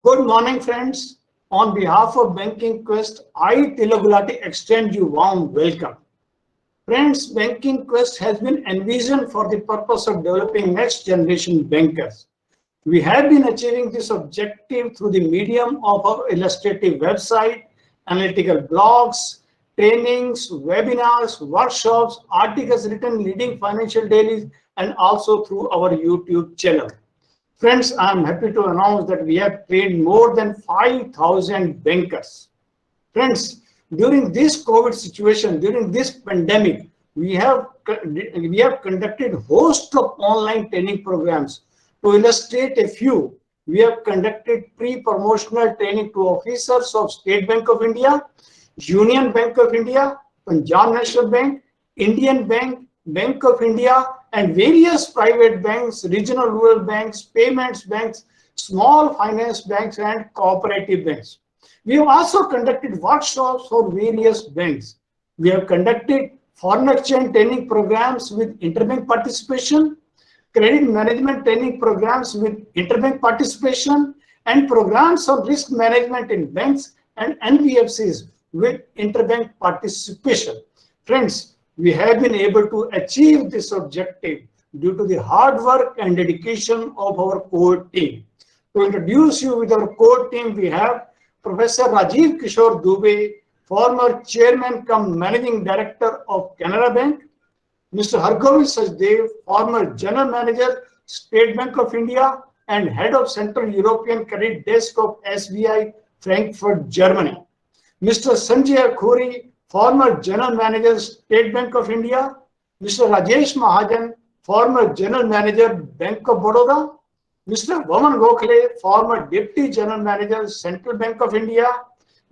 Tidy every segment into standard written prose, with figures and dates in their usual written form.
Good morning, friends. On behalf of Banking Quest, I, Tilagulati, extend you warm welcome. Friends, Banking Quest has been envisioned for the purpose of developing next generation bankers. We have been achieving this objective through the medium of our illustrative website, analytical blogs, trainings, webinars, workshops, articles written in leading financial dailies, and also through our YouTube channel. Friends, I am happy to announce that we have trained more than 5,000 bankers. Friends, during this COVID situation, during this pandemic, we have conducted host of online training programs. To illustrate a few, we have conducted pre-promotional training to officers of State Bank of India, Union Bank of India, Punjab National Bank, Indian Bank, Bank of India, and various private banks, regional rural banks, payments banks, small finance banks, and cooperative banks. We have also conducted workshops for various banks. We have conducted foreign exchange training programs with interbank participation, credit management training programs with interbank participation, and programs on risk management in banks and NBFCs with interbank participation. Friends, we have been able to achieve this objective due to the hard work and dedication of our core team. To introduce you with our core team, we have Professor Rajiv Kishore Dubey, former chairman cum managing director of Canara Bank, Mr. Hargovind Sachdev, former general manager, State Bank of India, and head of Central European Credit Desk of SBI, Frankfurt, Germany. Mr. Sanjay Khuri, former General Manager, State Bank of India, Mr. Rajesh Mahajan, former General Manager, Bank of Baroda, Mr. Vaman Gokhale, former Deputy General Manager, Central Bank of India,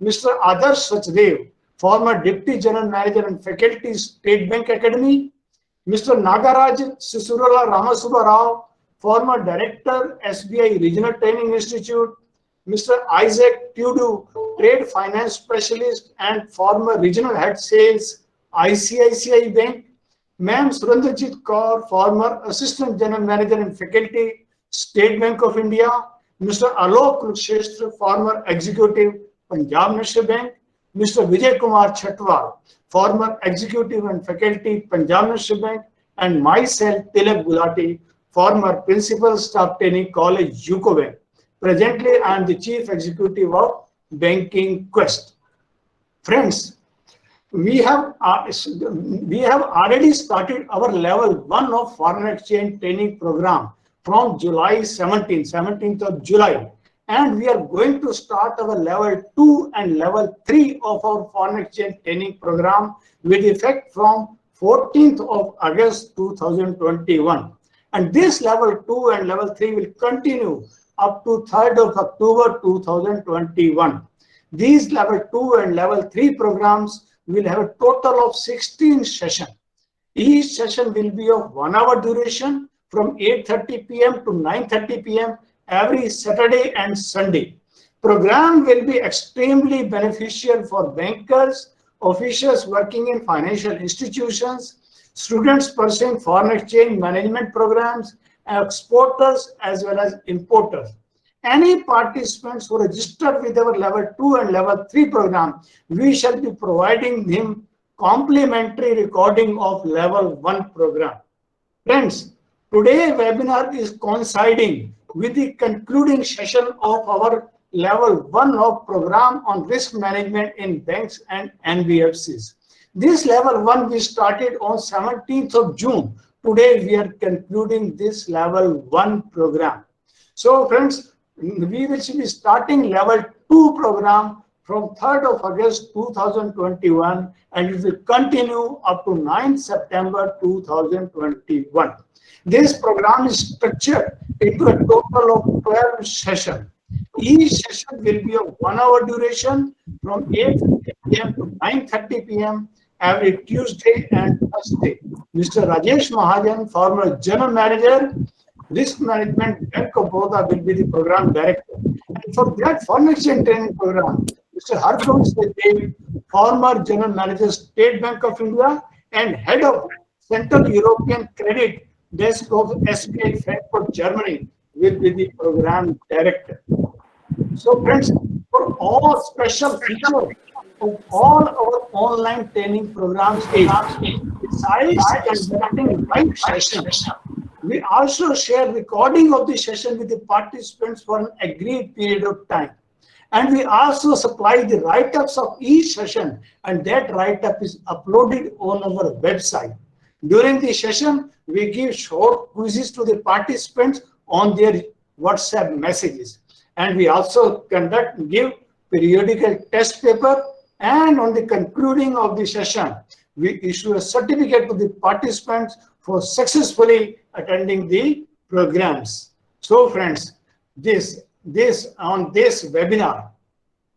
Mr. Adarsh Sachdev, former Deputy General Manager and Faculty, State Bank Academy, Mr. Nagaraj Sisurala Ramasubba Rao, former Director, SBI Regional Training Institute, Mr. Isaac Tudu, Trade Finance Specialist and former Regional Head Sales, ICICI Bank, Ma'am Surendrajit Kaur, former Assistant General Manager and Faculty, State Bank of India, Mr. Alok Kurukshetra, former Executive, Punjab National Bank, Mr. Vijay Kumar Chatwal, former Executive and Faculty, Punjab National Bank, and myself, Tilak Gulati, former Principal Staff Training College, UCO Bank. Presently, I am the Chief Executive of Banking Quest. Friends, we have already started our level 1 of foreign exchange training program from July 17th of July. And we are going to start our level 2 and level 3 of our foreign exchange training program with effect from 14th of August 2021. And this level 2 and level 3 will continue up to 3rd of October 2021. These level 2 and level 3 programs will have a total of 16 sessions. Each session will be of 1 hour duration from 8:30 p.m. to 9:30 p.m. every Saturday and Sunday. Program will be extremely beneficial for bankers, officials working in financial institutions, students pursuing foreign exchange management programs, exporters as well as importers. Any participants who register with our level 2 and level 3 program, we shall be providing him complimentary recording of level 1 program. Friends, today's webinar is coinciding with the concluding session of our level 1 of program on risk management in banks and NBFCs. This level 1 we started on 17th of June. Today we are concluding this level 1 program. So friends, we will be starting level 2 program from 3rd of August 2021 and it will continue up to 9th September 2021. This program is structured into a total of 12 sessions. Each session will be of 1 hour duration from 8:30 p.m. to 9:30 p.m. every Tuesday and Thursday. Mr. Rajesh Mahajan, former General Manager, Risk Management, Bank of Baroda, will be the program director. And for that foreign exchange training program, Mr. Hargovind Sachdev, former General Manager, State Bank of India, and Head of Central European Credit Desk of SBI Frankfurt, Germany, will be the program director. So friends, for all special features of all our online training programs is, besides conducting live sessions, we also share recording of the session with the participants for an agreed period of time. And we also supply the write-ups of each session, and that write-up is uploaded on our website. During the session, we give short quizzes to the participants on their WhatsApp messages. And we also give periodical test paper, and on the concluding of the session, we issue a certificate to the participants for successfully attending the programs. So friends, on this webinar,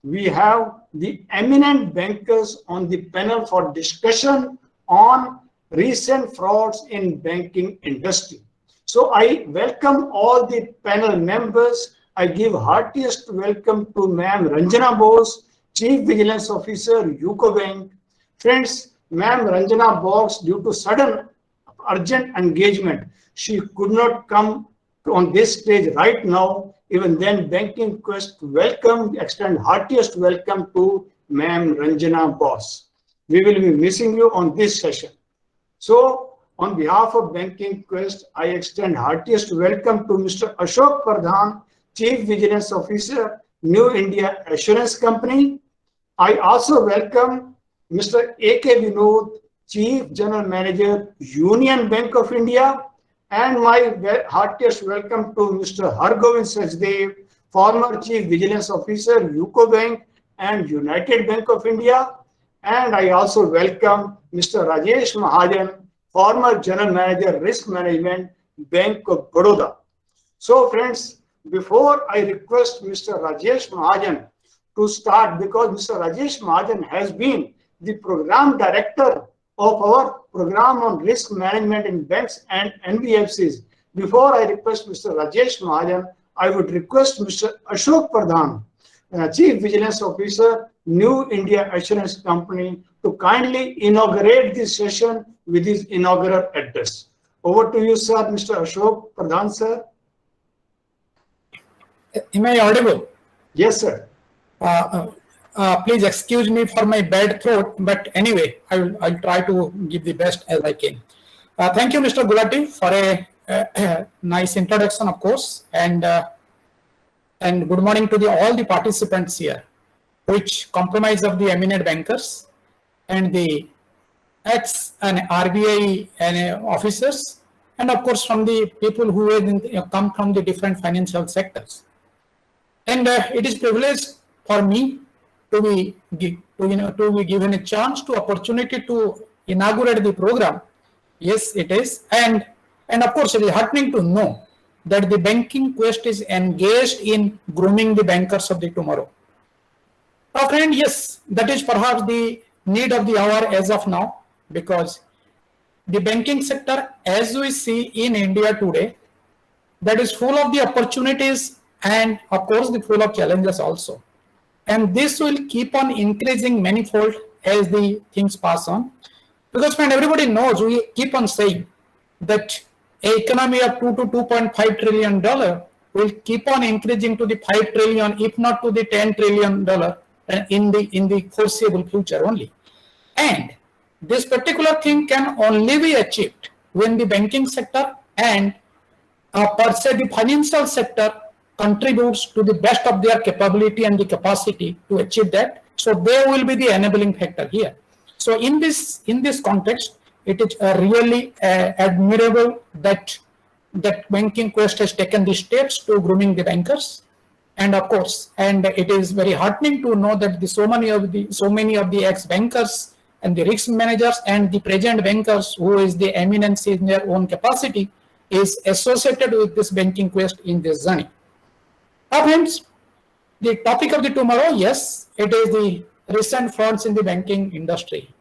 we have the eminent bankers on the panel for discussion on recent frauds in banking industry. So I welcome all the panel members. I give heartiest welcome to Ma'am Ranjana Bose, Chief Vigilance Officer, UCO Bank. Friends, Ma'am Ranjana Bose, due to sudden urgent engagement, she could not come on this stage right now. Even then, Banking Quest extend heartiest welcome to Ma'am Ranjana Bose. We will be missing you on this session. So, on behalf of Banking Quest, I extend heartiest welcome to Mr. Ashok Pradhan, Chief Vigilance Officer, New India Assurance Company. I also welcome Mr. A.K. Vinod, Chief General Manager, Union Bank of India, and my heartiest welcome to Mr. Hargovind Sachdev, former Chief Vigilance Officer, UCO Bank and United Bank of India. And I also welcome Mr. Rajesh Mahajan, former General Manager, Risk Management, Bank of Baroda. So friends, before I request Mr. Rajesh Mahajan to start, because Mr. Rajesh Mahajan has been the program director of our program on risk management in banks and NBFCs. Before I request Mr. Rajesh Mahajan, I would request Mr. Ashok Pradhan, Chief Vigilance Officer, New India Assurance Company, to kindly inaugurate this session with his inaugural address. Over to you, sir, Mr. Ashok Pradhan, sir. Am I audible? Yes, sir. Please excuse me for my bad throat, but anyway, I'll try to give the best as I can. Thank you, Mr. Gulati, for a nice introduction, of course, and good morning to all the participants here, which comprise of the eminent bankers and the ex and RBI and officers, and of course from the people who come from the different financial sectors. And it is privilege for me to be given a chance to opportunity to inaugurate the program. Yes, it is, and of course it is heartening to know that the Banking Quest is engaged in grooming the bankers of the tomorrow. Now, friend, yes, that is perhaps the need of the hour as of now, because the banking sector, as we see in India today, that is full of the opportunities and of course the full of challenges also. And this will keep on increasing manifold as the things pass on. Because when everybody knows, we keep on saying that an economy of $2 to $2.5 trillion will keep on increasing to the 5 trillion, if not to the $10 trillion in the foreseeable future only. And this particular thing can only be achieved when the banking sector and per se the financial sector contributes to the best of their capability and the capacity to achieve that. So they will be the enabling factor here. So in this context, it is really admirable that Banking Quest has taken the steps to grooming the bankers, and of course, and it is very heartening to know that so many of the ex-bankers and the risk managers and the present bankers, who is the eminence in their own capacity, is associated with this Banking Quest in this journey. Now friends, the topic of the tomorrow, yes, it is the recent frauds in the banking industry.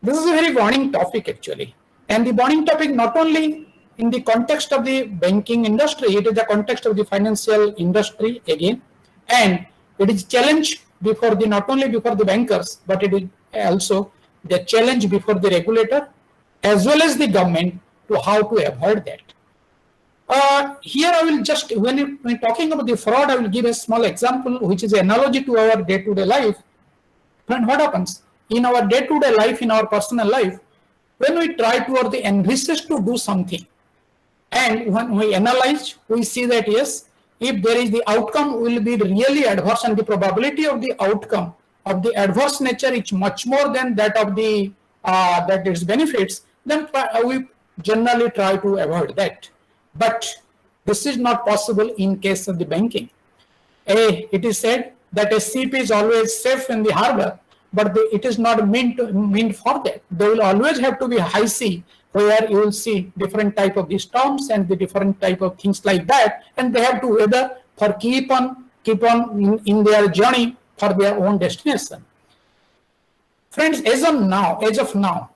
This is a very warning topic actually. And the warning topic not only in the context of the banking industry, it is the context of the financial industry again. And it is challenge not only before the bankers, but it is also the challenge before the regulator as well as the government to how to avoid that. Here I will just, when talking about the fraud, I will give a small example, which is an analogy to our day-to-day life. And what happens in our day-to-day life, in our personal life, when we try to or the envisage to do something, and when we analyze, we see that yes, if there is the outcome will be really adverse, and the probability of the outcome of the adverse nature is much more than that of the that its benefits, then we generally try to avoid that. But this is not possible in case of the banking. It is said that a ship is always safe in the harbor, but it is not meant for that. There will always have to be high sea, where you will see different type of the storms and the different type of things like that, and they have to weather for keep on in their journey for their own destination. Friends, as of now,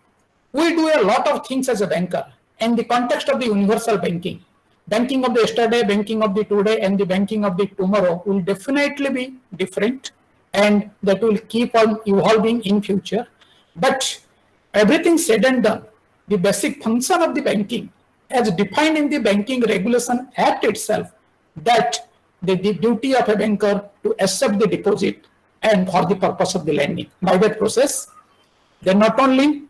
we do a lot of things as a banker in the context of the universal banking. Banking of the yesterday, banking of the today, and the banking of the tomorrow will definitely be different, and that will keep on evolving in future. But everything said and done, the basic function of the banking, as defined in the Banking Regulation Act itself, that the duty of a banker to accept the deposit and for the purpose of the lending. By that process, they not only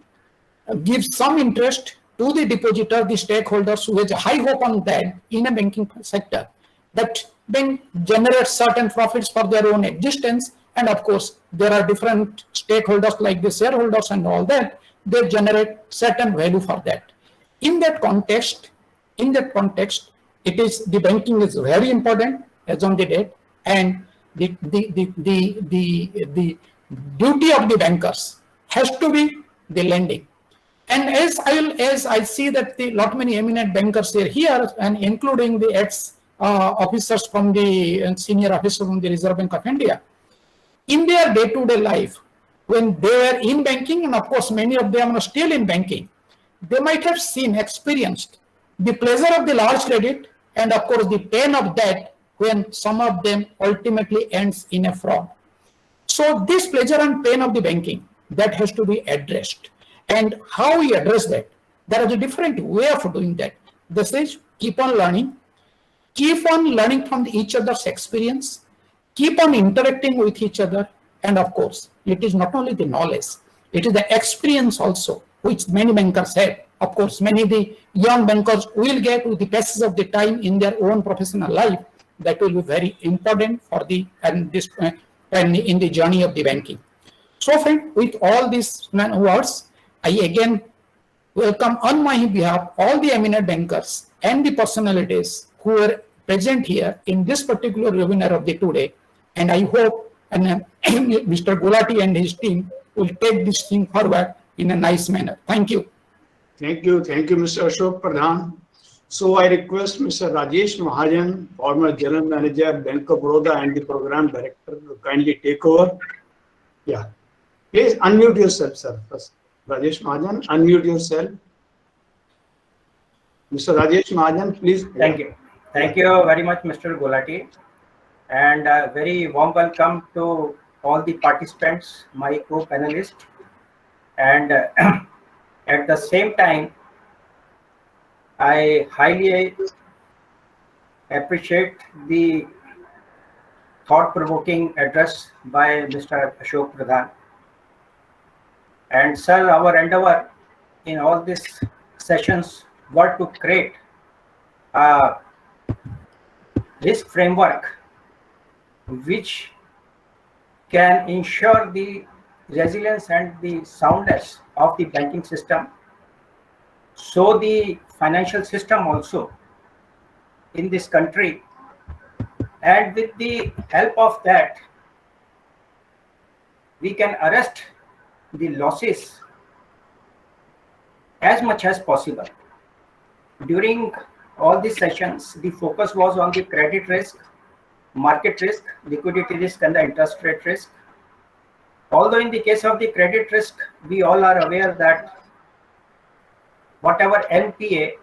give some interest to the depositor, the stakeholders who has a high hope on that in a banking sector, but then generate certain profits for their own existence. And of course, there are different stakeholders like the shareholders and all that, they generate certain value for that. In that context, it is the banking is very important as on the date, and the duty of the bankers has to be the lending. And as I see that the lot many eminent bankers are here, and including the ex officers from the senior officers from the Reserve Bank of India, in their day-to-day life, when they were in banking, and of course many of them are still in banking, they might have experienced the pleasure of the large credit, and of course the pain of that when some of them ultimately ends in a fraud. So this pleasure and pain of the banking, that has to be addressed. And how we address that? There is a different way of doing that. This is keep on learning from each other's experience, keep on interacting with each other, and of course, it is not only the knowledge, it is the experience also, which many bankers have. Of course, many of the young bankers will get with the passage of the time in their own professional life. That will be very important for the and in the journey of the banking. So, friend, with all these words, I again welcome on my behalf all the eminent bankers and the personalities who are present here in this particular webinar of the today. And I hope Mr. Gulati and his team will take this thing forward in a nice manner. Thank you. Thank you, Mr. Ashok Pradhan. So I request Mr. Rajesh Mahajan, former General Manager, Bank of Baroda, and the Program Director, to kindly take over. Yeah, please unmute yourself, sir. First, Rajesh Mahajan, unmute yourself. Mr. Rajesh Mahajan, please. Thank you. Thank you very much, Mr. Gulati. And a very warm welcome to all the participants, my co-panelists. And at the same time, I highly appreciate the thought-provoking address by Mr. Ashok Pradhan. And sir, our endeavor in all these sessions were to create a risk framework which can ensure the resilience and the soundness of the banking system, so the financial system also in this country, and with the help of that we can arrest the losses as much as possible. During all these sessions, the focus was on the credit risk, market risk, liquidity risk, and the interest rate risk. Although in the case of the credit risk, we all are aware that whatever NPA,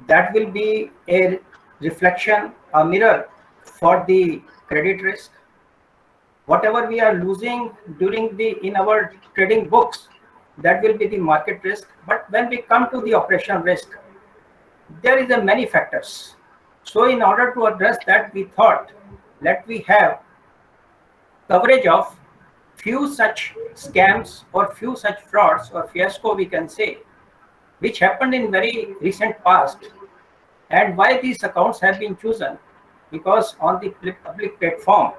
that will be a reflection, a mirror for the credit risk. Whatever we are losing in our trading books, that will be the market risk. But when we come to the operational risk, there is a many factors. So in order to address that, we thought, let we have coverage of few such scams or few such frauds or fiasco, we can say, which happened in very recent past. And why these accounts have been chosen? Because on the public platform,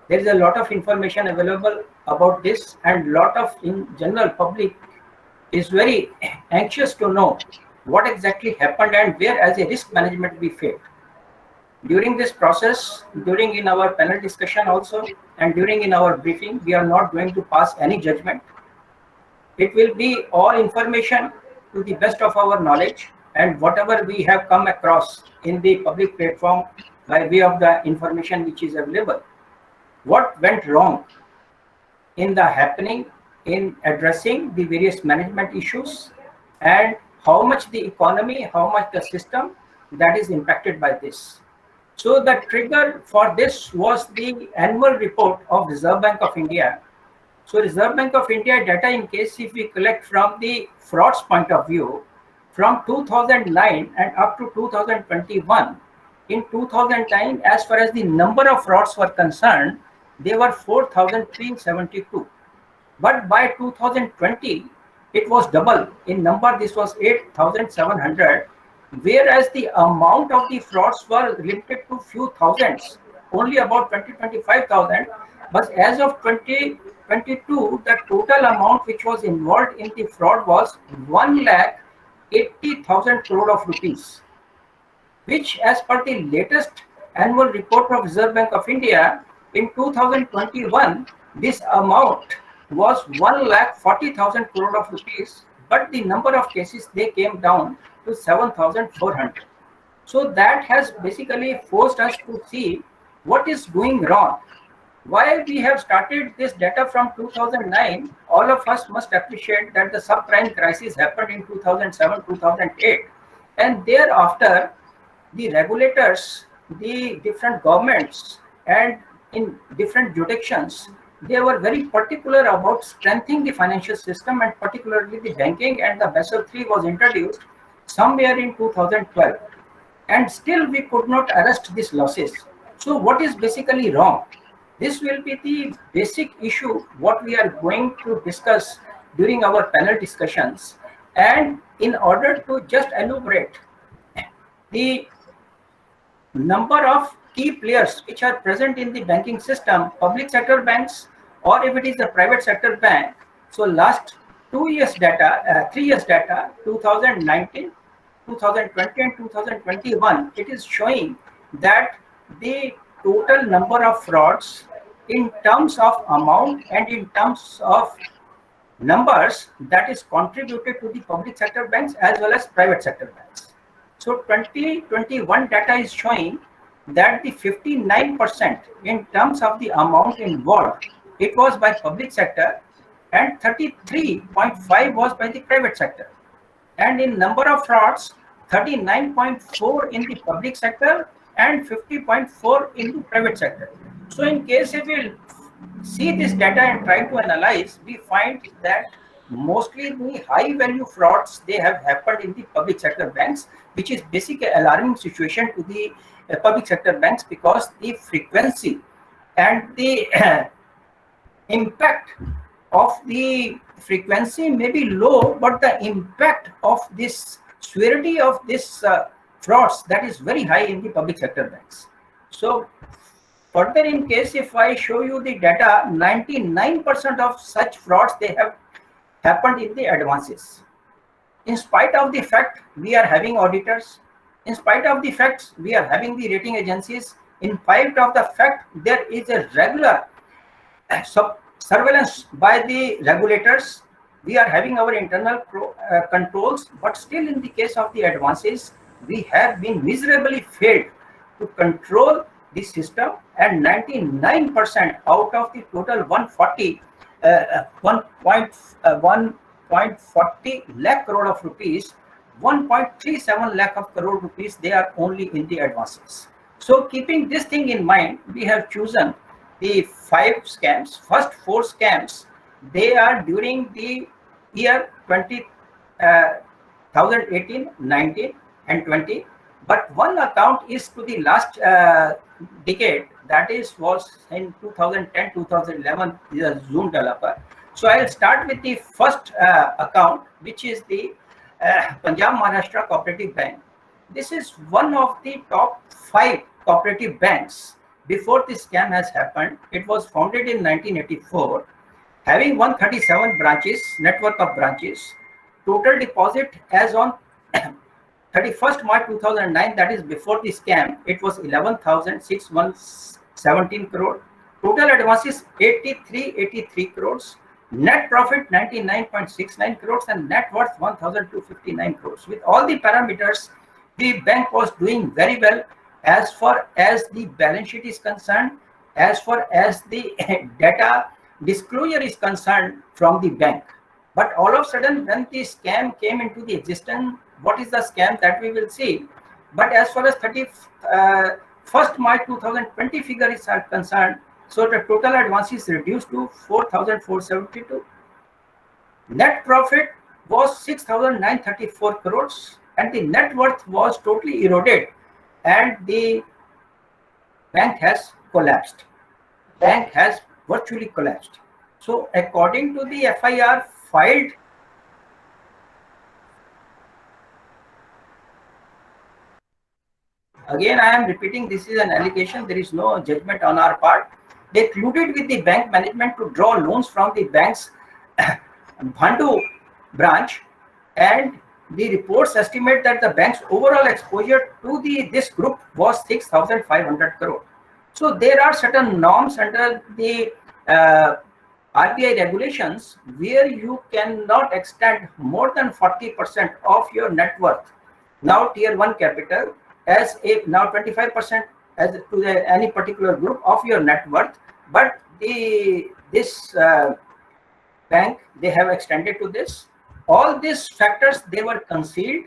there is a lot of information available about this, and lot of in general public is very anxious to know what exactly happened and where as a risk management we failed. During this process, during in our panel discussion also, and during in our briefing, we are not going to pass any judgment. It will be all information to the best of our knowledge, and whatever we have come across in the public platform by way of the information which is available. What went wrong in the happening in addressing the various management issues, and how much the economy, how much the system that is impacted by this. So the trigger for this was the annual report of Reserve Bank of India. So Reserve Bank of India data, in case if we collect from the frauds point of view, from 2009 and up to 2021, in 2009, as far as the number of frauds were concerned, they were 4,372. But by 2020, it was double in number. This was 8,700. Whereas the amount of the frauds were limited to few thousands, only about 25,000. But as of 2022, the total amount which was involved in the fraud was 1,80,000 crore of rupees, which as per the latest annual report of Reserve Bank of India, in 2021, this amount was 1,40,000 crore of rupees, but the number of cases, they came down to 7,400. So that has basically forced us to see what is going wrong. Why we have started this data from 2009, all of us must appreciate that the subprime crisis happened in 2007, 2008. And thereafter, the regulators, the different governments, and in different jurisdictions, they were very particular about strengthening the financial system, and particularly the banking, and the Basel III was introduced somewhere in 2012. And still we could not arrest these losses. So what is basically wrong? This will be the basic issue what we are going to discuss during our panel discussions. And in order to just elaborate the number of key players which are present in the banking system, public sector banks, or if it is a private sector bank. So last 2 years data, 3 years data, 2019, 2020 and 2021, it is showing that the total number of frauds in terms of amount and in terms of numbers that is contributed to the public sector banks as well as private sector banks. So 2021 data is showing that the 59% in terms of the amount involved, it was by public sector, and 33.5 was by the private sector. And in number of frauds, 39.4 in the public sector and 50.4 in the private sector. So in case if we see this data and try to analyze, we find that mostly the high value frauds, they have happened in the public sector banks, which is basically alarming situation to the public sector banks, because the frequency and the impact of the frequency may be low, but the impact of this severity of this frauds, that is very high in the public sector banks. So further, in case if I show you the data, 99% of such frauds, they have happened in the advances. In spite of the fact we are having auditors, in spite of the facts we are having the rating agencies, in spite of the fact there is a regular surveillance by the regulators, we are having our internal controls, but still in the case of the advances, we have been miserably failed to control the system, and 99% out of the total 1.40 lakh crore of rupees, 1.37 lakh of crore rupees, they are only in the advances. So keeping this thing in mind, we have chosen the 5 scams. First 4 scams, they are during the year 2018-19, and 20. But one account is to the last decade, that is was in 2010, 2011, is a Zoom developer. So I'll start with the first account, which is the Punjab Maharashtra Cooperative Bank. This is one of the top 5 cooperative banks before this scam has happened. It was founded in 1984, having 137 branches, network of branches. Total deposit as on 31st March 2009, that is before the scam, it was 11,617 crore. Total advances 83 crores. Net profit 99.69 crores and net worth 1,259 crores. With all the parameters, the bank was doing very well as far as the balance sheet is concerned, as far as the data disclosure is concerned from the bank. But all of a sudden, when the scam came into the existence, what is the scam that we will see? But as far as 31st March 2020 figures are concerned, so the total advance is reduced to 4,472. Net profit was 6,934 crores and the net worth was totally eroded and the bank has collapsed. Bank has virtually collapsed. So according to the FIR filed, again I am repeating, this is an allegation, there is no judgment on our part. They colluded with the bank management to draw loans from the bank's Bhandu branch, and the reports estimate that the bank's overall exposure to this group was 6,500 crore. So there are certain norms under the RBI regulations where you cannot extend more than 40% of your net worth, now tier 1 capital, as a now 25% as to any particular group of your net worth. But this bank, they have extended to this. All these factors, they were concealed.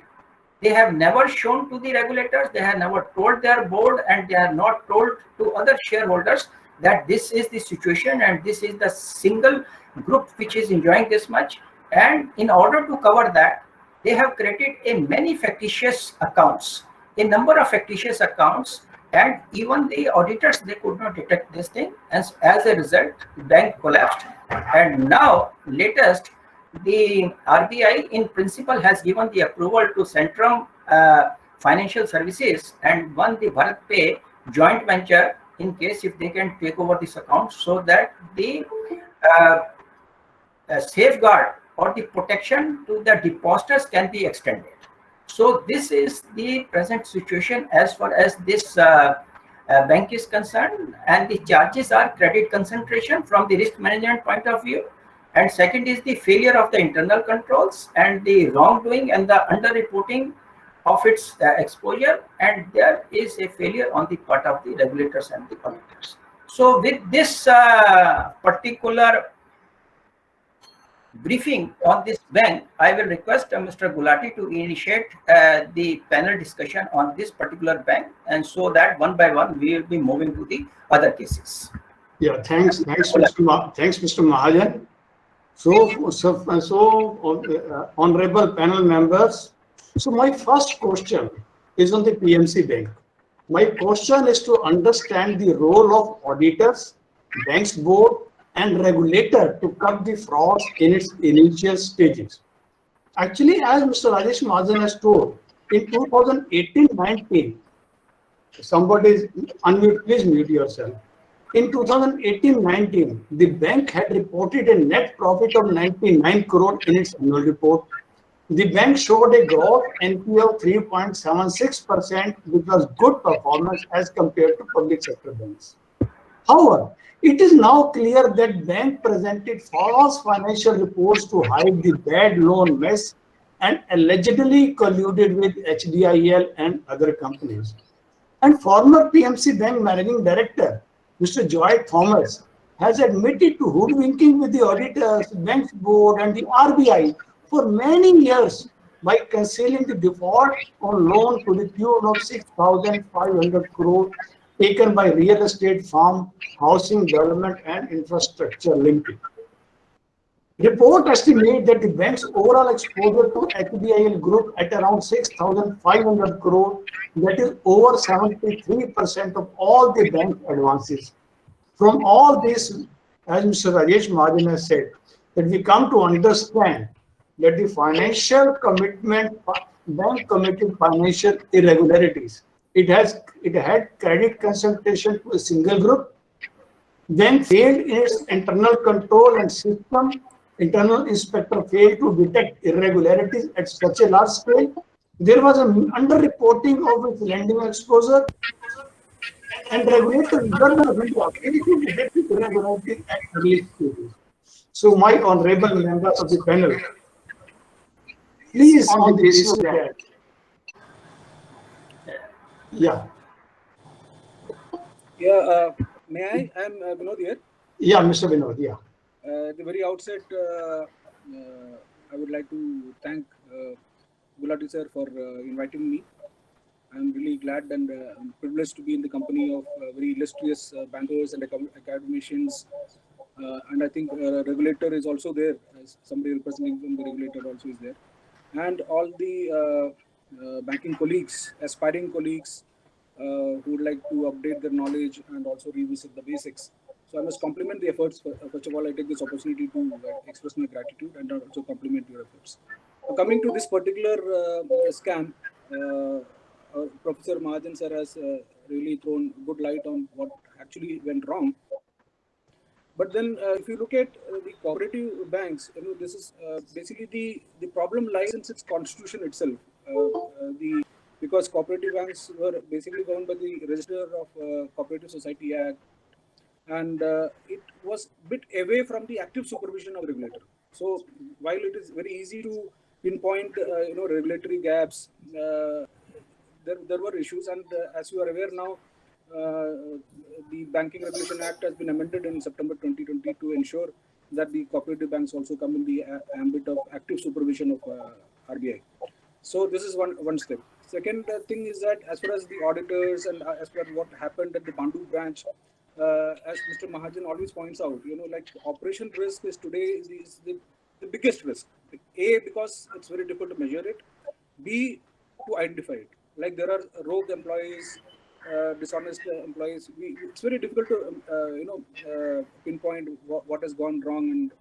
They have never shown to the regulators. They have never told their board, and they have not told to other shareholders that this is the situation and this is the single group which is enjoying this much. And in order to cover that, they have created a many fictitious accounts, a number of fictitious accounts, and even the auditors, they could not detect this thing. As a result, the bank collapsed. And now, latest, the RBI in principle has given the approval to Centrum Financial Services and won the Bharat Pay joint venture in case if they can take over this account, so that the safeguard or the protection to the depositors can be extended. So this is the present situation as far as this bank is concerned, and the charges are credit concentration from the risk management point of view, and second is the failure of the internal controls and the wrongdoing and the underreporting of its exposure, and there is a failure on the part of the regulators and the auditors. So with this particular briefing on this bank, I will request Mr. Gulati to initiate the panel discussion on this particular bank, and so that one by one we will be moving to the other cases. Yeah, thanks, Mr. Mahajan. So honorable panel members, so my first question is on the PMC Bank. My question is to understand the role of auditors, bank's board, and regulator to cut the fraud in its initial stages. Actually, as Mr. Rajesh Mahajan has told, in 2018-19, somebody is unmute, please mute yourself. In 2018-19, the bank had reported a net profit of 99 crore in its annual report. The bank showed a gross NPA of 3.76%, which was good performance as compared to public sector banks. However, it is now clear that bank presented false financial reports to hide the bad loan mess and allegedly colluded with HDIL and other companies. And former PMC Bank Managing Director, Mr. Joy Thomas, has admitted to hoodwinking with the auditors, bank's board, and the RBI for many years by concealing the default on loan to the tune of 6,500 crore taken by real estate firm, housing development and infrastructure limited. Report estimate that the bank's overall exposure to HDIL group at around 6,500 crore, that is over 73% of all the bank advances. From all this, as Mr. Rajesh Mahajan has said, that we come to understand that the financial commitment, bank committed financial irregularities. It had credit concentration to a single group, then failed in its internal control and system. Internal inspector failed to detect irregularities at such a large scale. There was an underreporting of its lending exposure, and regulators were not going to ability to detect irregularities at early stages. So, my honorable members of the panel, please on the basis of that. Yeah. Yeah, may I? I'm Vinod here. Yeah, Mr. Vinod, yeah. At the very outset, I would like to thank Gulati sir for inviting me. I'm really glad and privileged to be in the company of very illustrious bankers and academicians. And I think regulator is also there, as somebody representing from the regulator also is there. And all the banking colleagues, aspiring colleagues, who would like to update their knowledge and also revisit the basics. So I must compliment the efforts. First of all, I take this opportunity to express my gratitude and also compliment your efforts. Coming to this particular scam, Professor Mahajan sir has really thrown good light on what actually went wrong. But then if you look at the cooperative banks, this is basically the problem lies in its constitution itself. Because cooperative banks were basically governed by the Register of Cooperative Society Act, and it was a bit away from the active supervision of the regulator. So while it is very easy to pinpoint, regulatory gaps, there were issues, and as you are aware now, the Banking Regulation Act has been amended in September 2020 to ensure that the cooperative banks also come in the ambit of active supervision of RBI. So this is one step. Second thing is that as far as the auditors and as far as what happened at the Bandu branch, as Mr. Mahajan always points out, like operation risk is today is the biggest risk. A, because it's very difficult to measure it. B, to identify it. Like there are rogue employees, dishonest employees. It's very difficult to pinpoint what has gone wrong and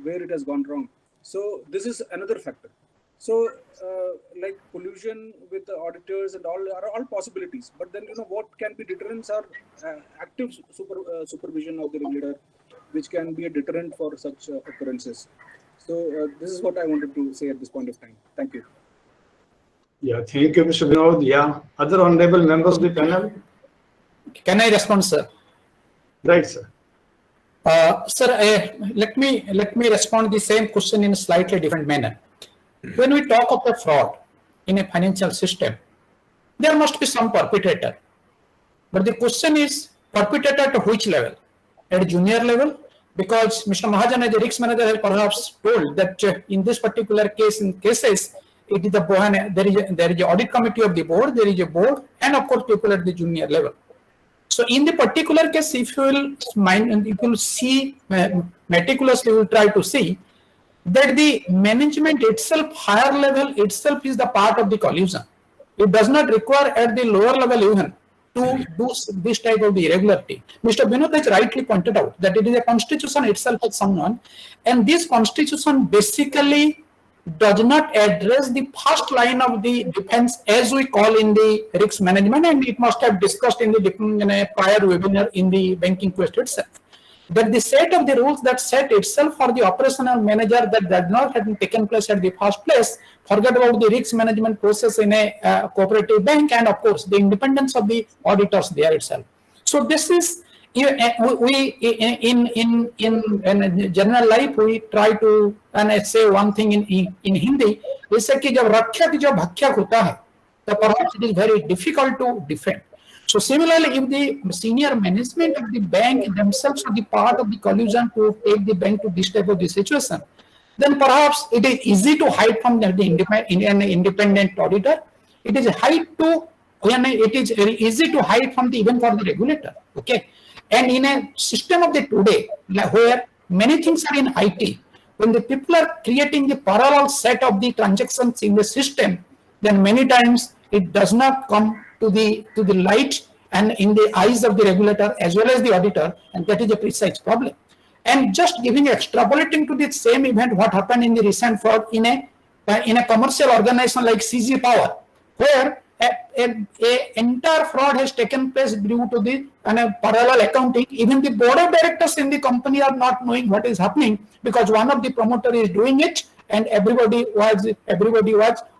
where it has gone wrong. So this is another factor. So like collusion with the auditors and all are all possibilities. But then what can be deterrents are active supervision of the regulator, which can be a deterrent for such occurrences. So this is what I wanted to say at this point of time. Thank you. Yeah, thank you, Mr. Vinod. Yeah, other honorable members of the panel. Can I respond, sir? Right, sir. Sir, let me respond the same question in a slightly different manner. When we talk of the fraud in a financial system, there must be some perpetrator. But the question is, perpetrator to which level? At a junior level? Because Mr. Mahajan as a risk manager has perhaps told that in this particular case, in cases, it is there is an audit committee of the board, there is a board, and of course people at the junior level. So in the particular case, if you will see meticulously, you will try to see that the management itself, higher level itself is the part of the collusion. It does not require at the lower level even to do this type of the irregularity. Mr. Vinod has rightly pointed out that it is a constitution itself as someone, and this constitution basically does not address the first line of the defense as we call in the risk management, and it must have discussed in a prior webinar in the banking quest itself. That the set of the rules that set itself for the operational manager that did not have taken place at the first place, forget about the risk management process in a cooperative bank, and of course the independence of the auditors there itself. So this is we in general life we try to and I say one thing in Hindi, जैसे कि जब रक्षक जो भक्षक होता है, तो perhaps it is very difficult to defend. So similarly, if the senior management of the bank themselves are the part of the collusion to take the bank to this type of the situation, then perhaps it is easy to hide from the independent auditor. It is easy to hide from the even for the regulator. Okay, and in a system of the today where Many things are in IT. When the people are creating the parallel set of the transactions in the system, then many times it does not come to the light and in the eyes of the regulator as well as the auditor, and that is a precise problem. And just giving extrapolating to the same event, what happened in the recent fraud in a commercial organization like CG Power, where a entire fraud has taken place due to the parallel accounting. Even the board of directors in the company are not knowing what is happening, because one of the promoter is doing it and everybody was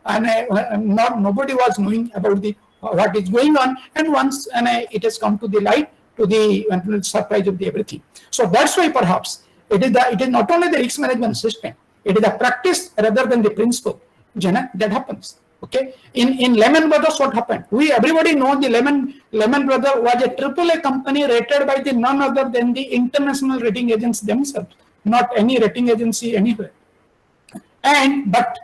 and nobody was knowing about the what is going on, and once it has come to the light, to the surprise of the everything. So that's why perhaps it is not only the risk management system, it is a practice rather than the principle, Jana, that happens. Okay, in Lehman Brothers, what happened? Everybody know the Lehman Brothers was a AAA company rated by the none other than the international rating agents themselves, not any rating agency anywhere. But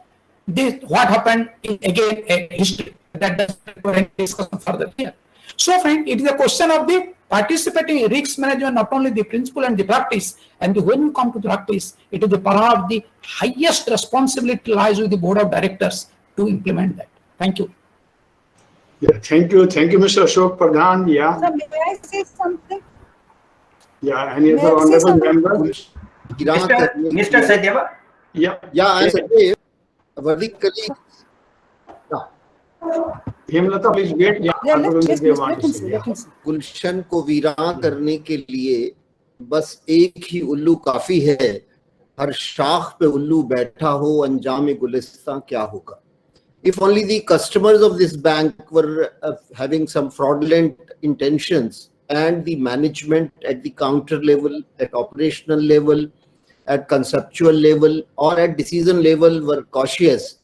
this what happened is again a history that doesn't discuss further here. So, friend, it is a question of the participating risk management, not only the principle and the practice. And when you come to the practice, it is the perhaps the highest responsibility lies with the board of directors to implement that. Thank you. Yeah, thank you, Mr. Ashok Pradhan. Yeah, Sir, may I say something? yeah. Any May other I say honorable something? members? Mr. Satyava, Yeah. Yeah, I say, vertically, Hemlata, please wait. Yeah, Yeah, honorable let Nidhi want to him say, say, yeah. let him say. गुलशन को वीरान करने के लिए बस एक ही उल्लू काफी है, हर शाख पे उल्लू बैठा हो, अंजाम गुलिस्तां क्या होगा. If only the customers of this bank were having some fraudulent intentions, and the management at the counter level, at operational level, at conceptual level, or at decision level were cautious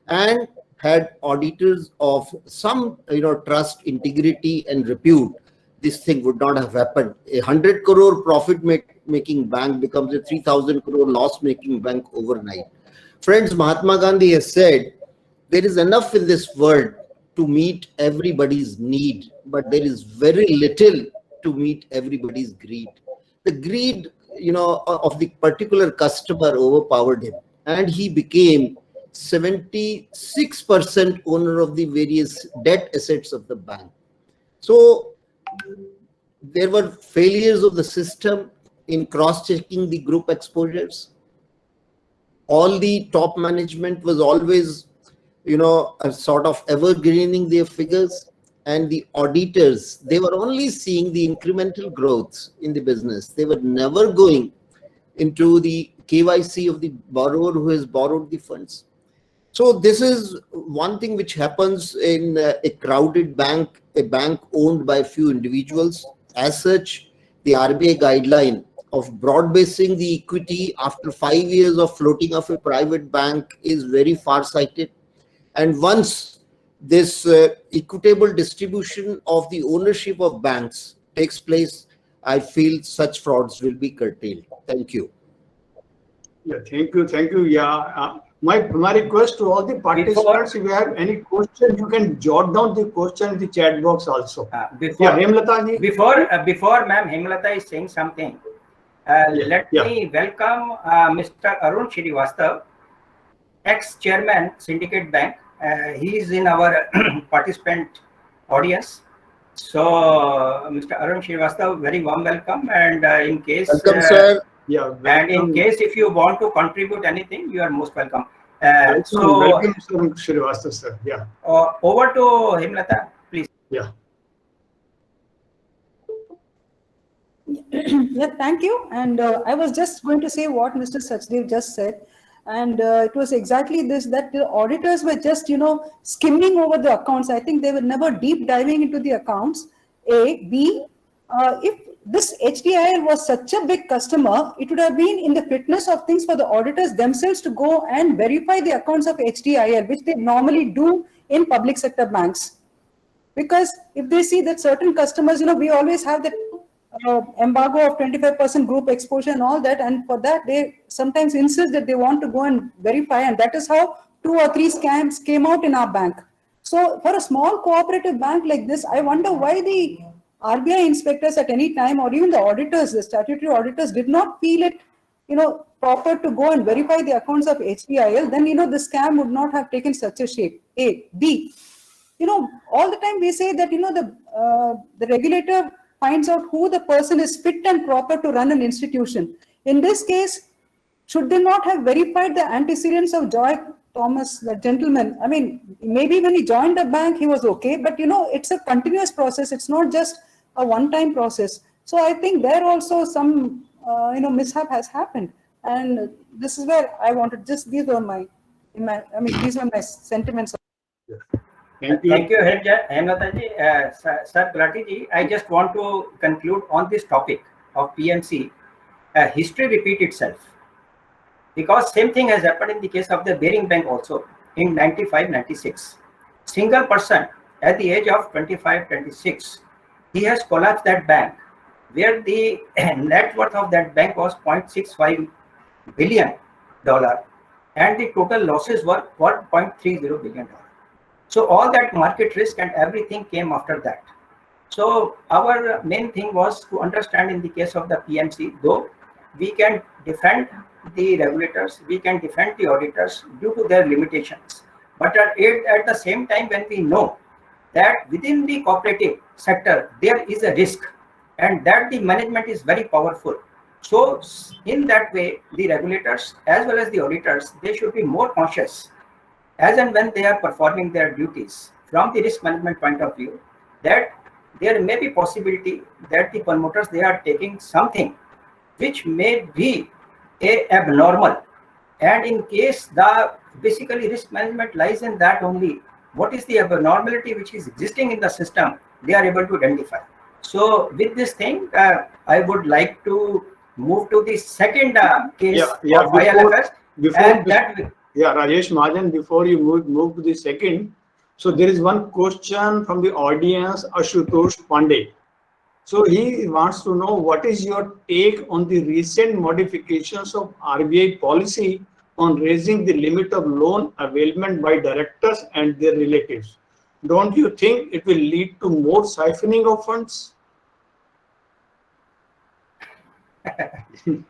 and had auditors of some trust, integrity and repute, this thing would not have happened. A 100 crore profit making bank becomes a 3,000 crore loss making bank overnight. Friends, Mahatma Gandhi has said there is enough in this world to meet everybody's need, but there is very little to meet everybody's greed. The greed of the particular customer overpowered him, and he became 76% owner of the various debt assets of the bank. So there were failures of the system in cross-checking the group exposures. All the top management was always, a sort of evergreening their figures, and the auditors, they were only seeing the incremental growth in the business. They were never into the KYC of the borrower who has borrowed the funds. So this is one thing which happens in a crowded bank, a bank owned by a few individuals. As such, the RBI guideline of broad-basing the equity after 5 years of floating of a private bank is very far-sighted. And once this equitable distribution of the ownership of banks takes place, I feel such frauds will be curtailed. Thank you. Yeah, thank you. Yeah, my request to all the participants, if you have any question, you can jot down the question in the chat box also. before Hemlata ji. before ma'am Hemlata is saying something, let me welcome Mr. Arun Srivastava, ex-chairman Syndicate Bank. He is in our participant audience. So, Mr. Arun Srivastava, very warm welcome. And in case, Welcome, sir. Yeah, and in case if you want to contribute anything, you are most welcome. so welcome, Mr. Srivastava, sir. Yeah. Over to Hemlata, please. Yeah. Yeah, thank you. And I was just going to say what Mr. Sachdev just said. And it was exactly this, that the auditors were just, skimming over the accounts. I think they were never deep diving into the accounts. A. B. If this HDIL was such a big customer, it would have been in the fitness of things for the auditors themselves to go and verify the accounts of HDIL, which they normally do in public sector banks. Because if they see that certain customers, we always have that embargo of 25% group exposure and all that, and for that they sometimes insist that they want to go and verify, and that is how 2 or 3 scams came out in our bank. So for a small cooperative bank like this, I wonder why the RBI inspectors at any time, or even the auditors, the statutory auditors, did not feel it proper to go and verify the accounts of HPIL, then, the scam would not have taken such a shape. A. B. All the time we say that, the regulator finds out who the person is fit and proper to run an institution. In this case, should they not have verified the antecedents of Joy Thomas, the gentleman? I mean, maybe when he joined the bank, he was okay, but it's a continuous process. It's not just a one-time process. So I think there also some, mishap has happened. And this is where I wanted, these were my sentiments. Thank you. Thank you, Hemlata-ji. Sir Gulati-ji, I just want to conclude on this topic of PMC. History repeat itself. Because same thing has happened in the case of the Bearing Bank also in 95-96. Single person at the age of 25-26, he has collapsed that bank, where the net worth of that bank was $0.65 billion, and the total losses were $1.30 billion. So all that market risk and everything came after that. So our main thing was to understand in the case of the PMC, though we can defend the regulators, we can defend the auditors due to their limitations. But at the same time, when we know that within the cooperative sector, there is a risk and that the management is very powerful. So in that way, the regulators as well as the auditors, they should be more conscious as and when they are performing their duties from the risk management point of view, that there may be possibility that the promoters, they are taking something which may be abnormal, and in case the basically risk management lies in that only, what is the abnormality which is existing in the system, they are able to identify. So with this thing, I would like to move to the second case of ILFS. Rajesh Mahajan, before you move to the second, so there is one question from the audience, Ashutosh Pandey. So he wants to know, what is your take on the recent modifications of RBI policy on raising the limit of loan availment by directors and their relatives? Don't you think it will lead to more siphoning of funds? In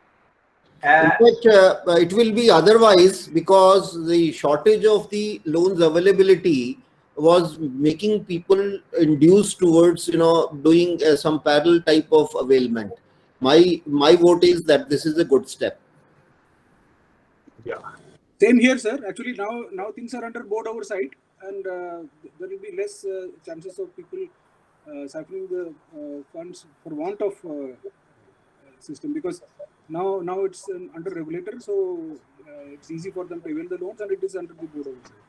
fact, it will be otherwise, because the shortage of the loans availability was making people induced towards doing some parallel type of availment. My vote is that this is a good step. Yeah. Same here, sir. Actually, now things are under board oversight, and there will be less chances of people siphoning the funds for want of system, because now it's under regulator, so it's easy for them to avail the loans, and it is under the board oversight.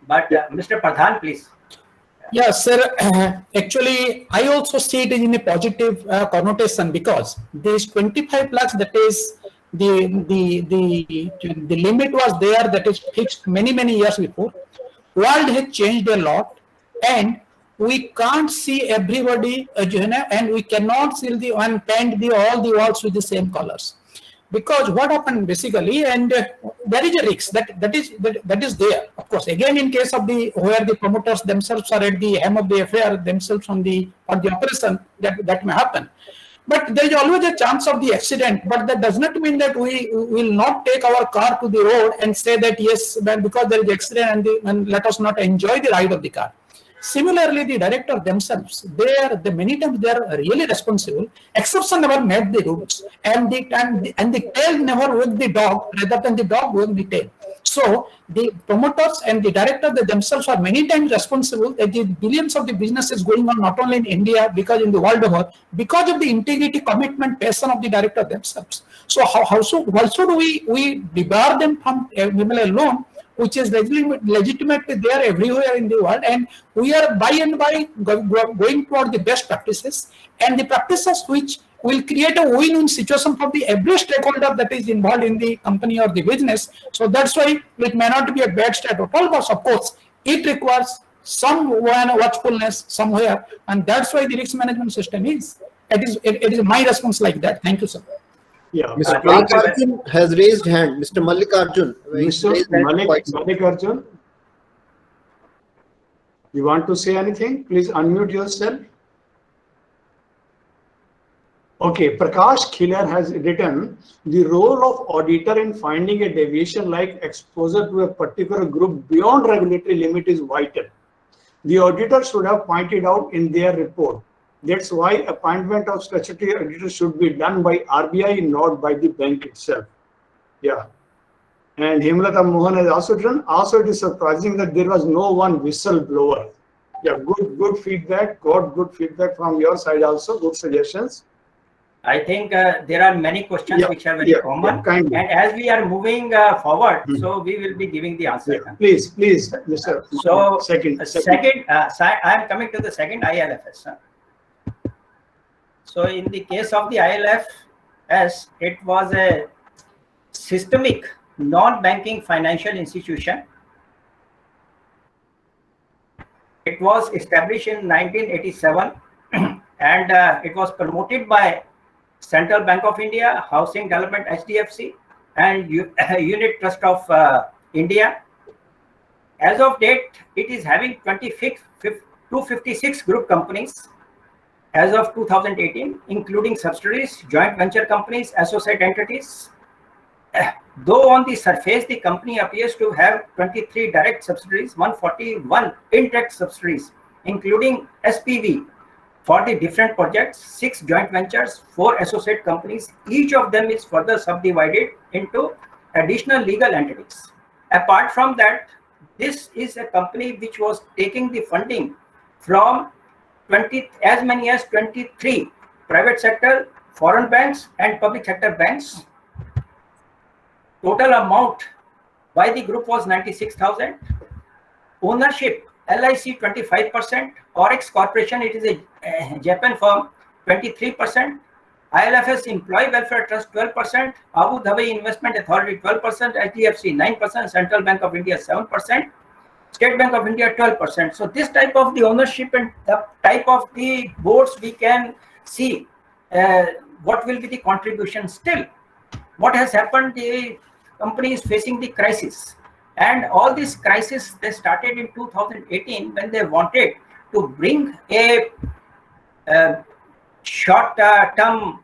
But Mr. Pradhan, please. Yes, sir. Actually, I also see it in a positive connotation, because this 25 lakhs, that is the limit was there, that is fixed many years before. World has changed a lot, and we can't see everybody, and we cannot see paint all the walls with the same colors. Because what happened basically, and there is a risk that is there. Of course, again, in case of where the promoters themselves are at the helm of the affair, themselves on the operation, that may happen. But there is always a chance of the accident. But that does not mean that we will not take our car to the road and say that yes, because there is accident, and let us not enjoy the ride of the car. Similarly, the director themselves, many times they are really responsible. Exception never made the rules, and the tail never wagged the dog, rather than the dog wagged the tail. So the promoters and the director, they themselves are many times responsible. The billions of the businesses going on not only in India, because in the world over, because of the integrity, commitment, passion of the director themselves. So how should we debar them from a loan which is legitimately there everywhere in the world, and we are by and by going toward the best practices, and the practices which will create a win-win situation for every stakeholder that is involved in the company or the business. So that's why it may not be a bad state at all, but of course it requires some watchfulness somewhere, and that's why the risk management system is. It is my response like that. Thank you, sir. Yeah. Mr. Mallikarjun has raised hand. Mr. Mallikarjun. Mr. Mallikarjun, you want to say anything? Please unmute yourself. Okay, Prakash Khiller has written, the role of auditor in finding a deviation like exposure to a particular group beyond regulatory limit is vital. The auditor should have pointed out in their report. That's why appointment of statutory auditor should be done by RBI, not by the bank itself. Yeah. And Hemlata Mohan has also written, also it is surprising that there was no one whistleblower. Yeah, good feedback. Got good feedback from your side also. Good suggestions. I think there are many questions which are very common, kindly. and as we are moving forward, so we will be giving the answer. Please, Mr. So Second. I am coming to the second ILFS. So in the case of the ILFS, it was a systemic non-banking financial institution. It was established in 1987 and it was promoted by Central Bank of India, Housing Development HDFC, and Unit Trust of India. As of date, it is having 256 group companies as of 2018, including subsidiaries, joint venture companies, associate entities. Though on the surface, the company appears to have 23 direct subsidiaries, 141 indirect subsidiaries, including SPV for the different projects, 6 joint ventures, 4 associate companies. Each of them is further subdivided into additional legal entities. Apart from that, this is a company which was taking the funding from as many as 23 private sector, foreign banks, and public sector banks. Total amount by the group was 96,000. Ownership, LIC 25%, Oryx Corporation, it is a Japan firm, 23%, ILFS Employee Welfare Trust 12%, Abu Dhabi Investment Authority 12%, HDFC 9%, Central Bank of India 7%, State Bank of India 12%. So this type of the ownership and the type of the boards, we can see what will be the contribution. Still, what has happened, the company is facing the crisis, and all this crisis, they started in 2018 when they wanted to bring a short-term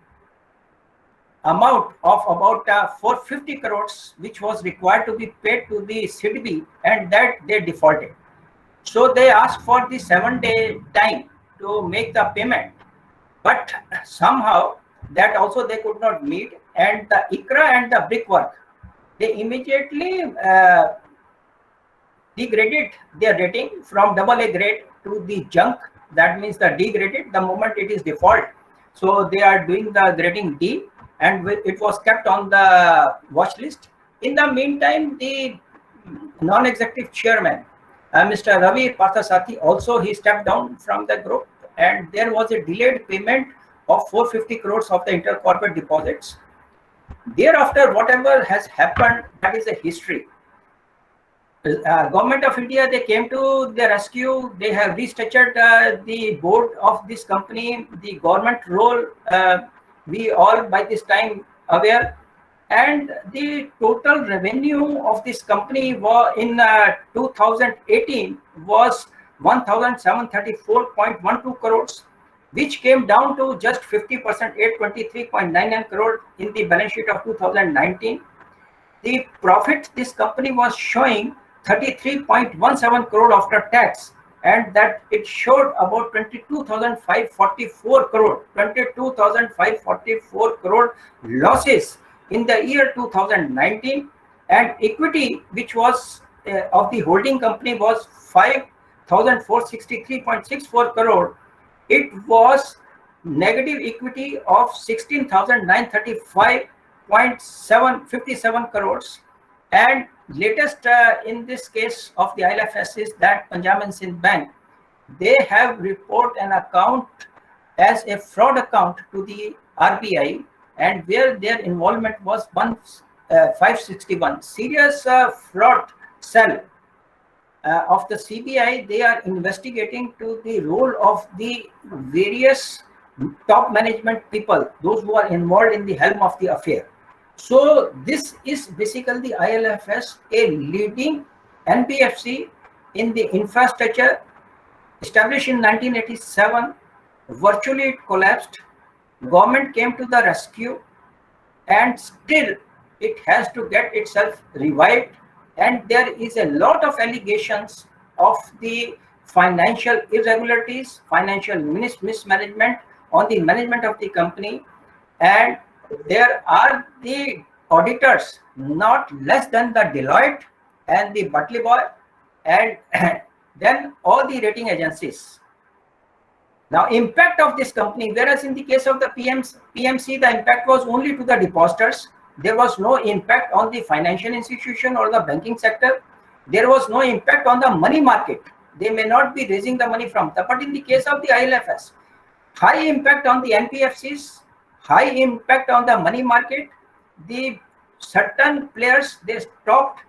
amount of about 450 crores, which was required to be paid to the CDB, and that they defaulted. So they asked for the 7-day time to make the payment, but somehow that also they could not meet, and the ICRA and the Brickwork, they immediately degraded their rating from AA grade to the junk. That means the degraded the moment it is default. So they are doing the grading D, and it was kept on the watch list. In the meantime, the non-executive chairman, Mr. Ravi Parthasarathy, also he stepped down from the group, and there was a delayed payment of 450 crores of the intercorporate deposits. Thereafter, whatever has happened, that is a history. Government of India, they came to the rescue. They have restructured the board of this company. The government role, we all by this time aware. And the total revenue of this company was in 2018 was 1,734.12 crores, which came down to just 50%, 823.99 crore in the balance sheet of 2019. The profit this company was showing 33.17 crore after tax, and that it showed about 22,544 crore, 22,544 crore losses in the year 2019, and equity which was of the holding company was 5,463.64 crore. It was negative equity of 16,935.57 crores. And latest in this case of the ILFS is that Punjab and Sindh Bank, they have report an account as a fraud account to the RBI, and where their involvement was 561. Serious fraud cell of the CBI, they are investigating to the role of the various top management people, those who are involved in the helm of the affair. So this is basically the ILFS, a leading NBFC in the infrastructure, established in 1987. Virtually it collapsed. government came to the rescue, and still it has to get itself revived. And there is a lot of allegations of the financial irregularities, financial mismanagement on the management of the company. And there are the auditors, not less than the Deloitte and the Butley Boy, and then all the rating agencies. Now, impact of this company, whereas in the case of the PMC, the impact was only to the depositors. There was no impact on the financial institution or the banking sector. There was no impact on the money market. They may not be raising the money from the, but in the case of the ILFS, high impact on the NPFCs, high impact on the money market. The certain players, they stopped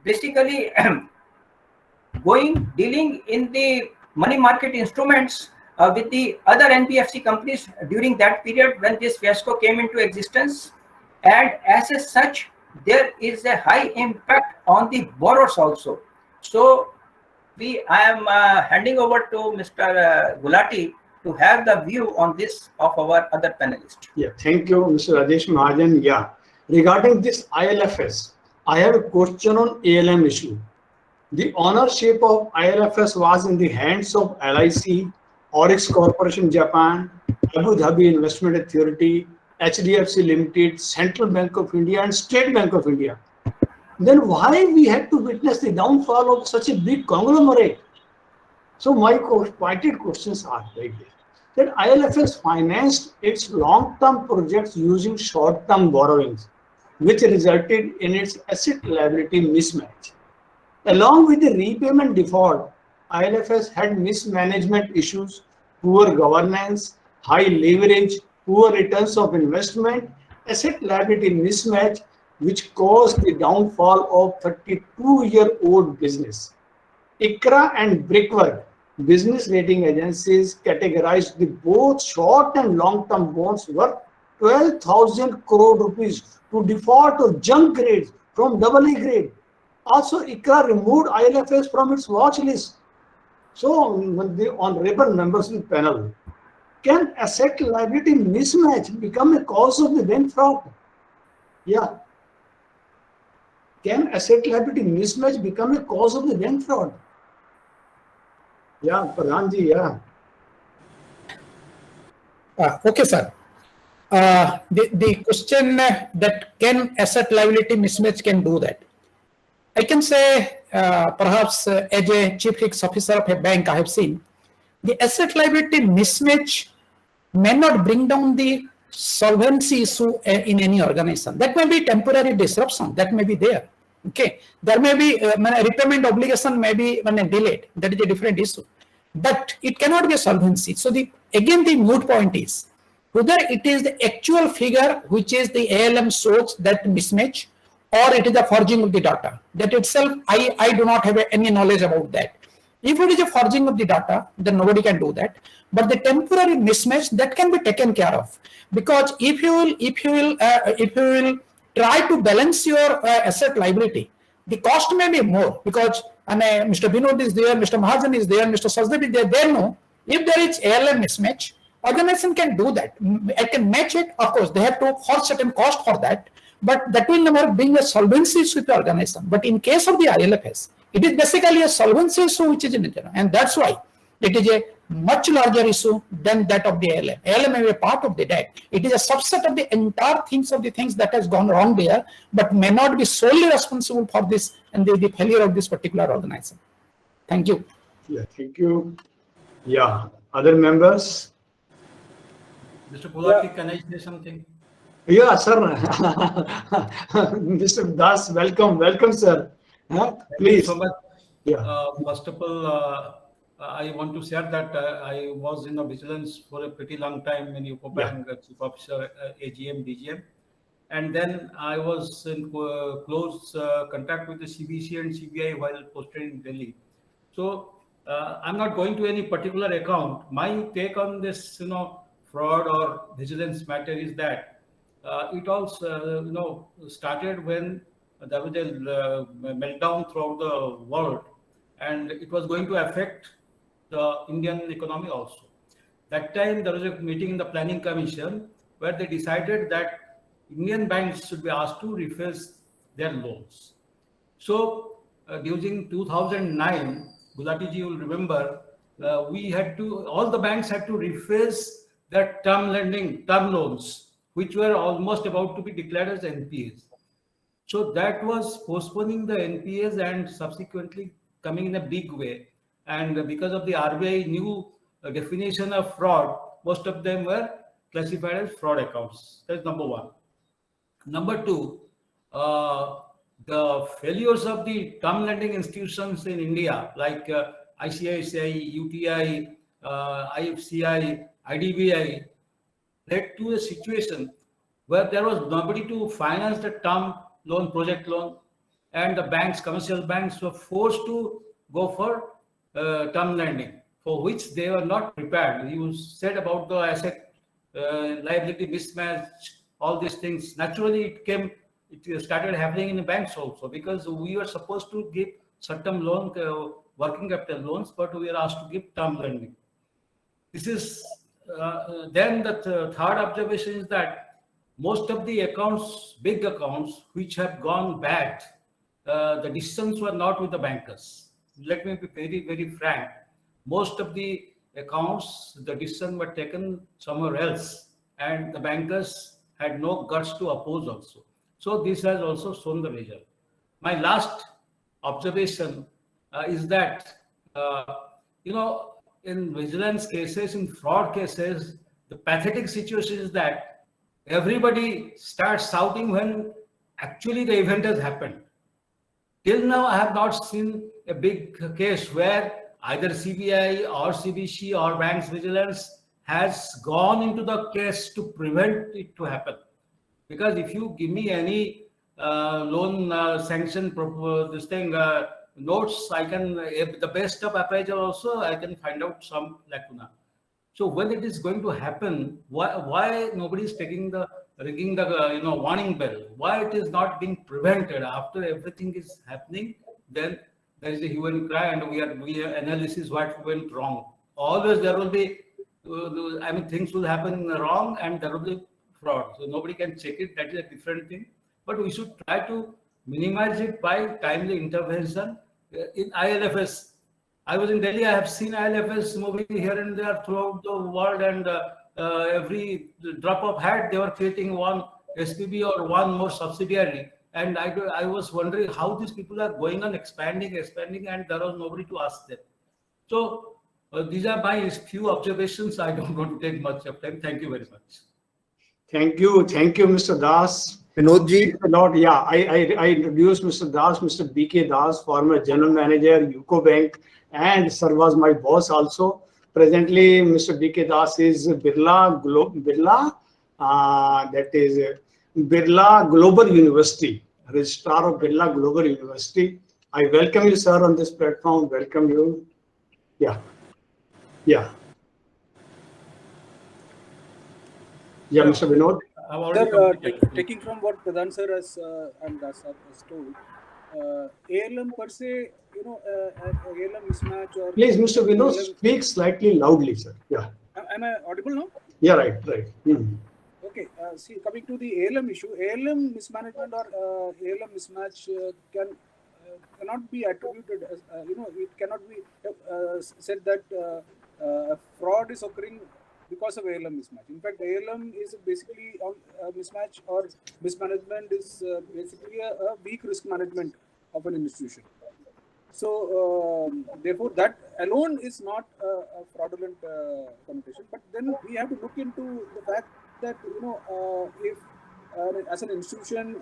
basically dealing in the money market instruments with the other NBFC companies during that period when this fiasco came into existence. And as such, there is a high impact on the borrowers also. So I am handing over to Mr. Gulati to have the view on this of our other panelists. Yeah, thank you, Mr. Rajesh Mahajan. Yeah, regarding this ILFS, I have a question on ALM issue. The ownership of ILFS was in the hands of LIC, Oryx Corporation Japan, Abu Dhabi Investment Authority, HDFC Limited, Central Bank of India, and State Bank of India. Then why we had to witness the downfall of such a big conglomerate? So my pointed questions are like this: that ILFS financed its long-term projects using short-term borrowings, which resulted in its asset liability mismatch. Along with the repayment default, ILFS had mismanagement issues, poor governance, high leverage, poor returns of investment, asset liability mismatch, which caused the downfall of 32-year-old business. ICRA and Brickwork, business rating agencies, categorized the both short and long-term bonds worth 12,000 crore rupees to default or junk grades from AA grade. Also, ICRA removed ILFS from its watch list. So, when the honorable members of the panel, can asset liability mismatch become a cause of the bank fraud? Yeah. Can asset liability mismatch become a cause of the bank fraud? Yeah, Pradhanji, yeah. Okay, sir. The question that can asset liability mismatch can do that. I can say perhaps as a chief risk officer of a bank, I have seen the asset liability mismatch may not bring down the solvency issue in any organization. That may be temporary disruption, that may be there. Okay, there may be repayment obligation may be delayed. That is a different issue, but it cannot be a solvency. So again the moot point is whether it is the actual figure which is the ALM shows that mismatch, or it is the forging of the data. That itself, I do not have any knowledge about that. If it is a forging of the data, then nobody can do that. But the temporary mismatch, that can be taken care of, because if you will try to balance your asset liability, the cost may be more, because Mr. Binod is there, Mr. Mahajan is there, Mr. Sachdev is there. They know if there is ALM mismatch, organization can do that. I can match it. Of course, they have to for certain cost for that, but that will never bring a solvency issue to the organization. But in case of the ILFS, it is basically a solvency issue which is in it, and that's why it is a much larger issue than that of the ALM. ALM may be a part of the debt. It is a subset of the entire things of the things that has gone wrong there, but may not be solely responsible for this and the failure of this particular organization. Thank you. Yeah, thank you. Yeah, other members? Mr. Gulati, can I say something? Yeah, sir. Mr. Das, welcome, sir. Please. So much. Yeah. First of all, I want to share that I was in a vigilance for a pretty long time in UCO Bank, Chief Officer, AGM, DGM. And then I was in close contact with the CBC and CBI while posted in Delhi. So I'm not going to any particular account. My take on this, fraud or vigilance matter is that it all, started when there was a meltdown throughout the world, and it was going to affect the Indian economy also. That time there was a meeting in the Planning Commission where they decided that Indian banks should be asked to reface their loans. So during 2009, Gulati ji will remember, all the banks had to reface their term loans, which were almost about to be declared as NPAs. So that was postponing the NPAs and subsequently coming in a big way. And because of the RBI new definition of fraud, most of them were classified as fraud accounts. That's number one. Number two, the failures of the term lending institutions in India, like ICICI, UTI, IFCI, IDBI, led to a situation where there was nobody to finance the term loan, project loan, and the banks, commercial banks, were forced to go for term lending, for which they were not prepared. You said about the asset liability mismatch, all these things. Naturally, it started happening in the banks also, because we were supposed to give certain loan, working capital loans, but we were asked to give term lending. This is then the third observation is that most of the accounts, big accounts, which have gone bad, the decisions were not with the bankers. Let me be very, very frank. Most of the accounts, the decisions were taken somewhere else, and the bankers had no guts to oppose also. So this has also shown the result. My last observation is that, in vigilance cases, in fraud cases, the pathetic situation is that everybody starts shouting when actually the event has happened. Till now, I have not seen a big case where either CBI or CBC or banks vigilance has gone into the case to prevent it to happen. Because if you give me any loan sanction, notes, I can, the best of appraisal also, I can find out some lacuna. So when it is going to happen, why nobody is ringing the warning bell? Why it is not being prevented after everything is happening? Then there is a hue and cry, and we analysis what went wrong. Always there will be, things will happen wrong, and there will be fraud. So nobody can check it. That is a different thing. But we should try to minimize it by timely intervention. In ILFS, I was in Delhi. I have seen ILFS moving here and there throughout the world, and every drop of hat they were creating one SPB or one more subsidiary. And I was wondering how these people are going on expanding, and there was nobody to ask them. So these are my few observations. I don't want to take much of time. Thank you very much. Thank you, Mr. Das. Vinodji, A lot, yeah. I introduced Mr. Das, Mr. BK Das, former general manager, UCO Bank, and sir was my boss also. Presently, Mr. BK Das is Birla Global University, registrar of Birla Global University. I welcome you, sir, on this platform. Welcome you. Yeah. Mr. Vinod. Sir, taking from what Pradhan sir has and Das sir has told, ALM per se, ALM mismatch or... Please, Mr. Vinod, speak slightly loudly, sir. Yeah. Am I audible now? Yeah, right. Okay, see, coming to the ALM issue, ALM mismanagement or ALM mismatch cannot be attributed as, it cannot be said that fraud is occurring because of ALM mismatch. In fact, ALM is basically a mismatch or mismanagement is basically a weak risk management of an institution. So, therefore, that alone is not a fraudulent connotation. But then we have to look into the fact that, if as an institution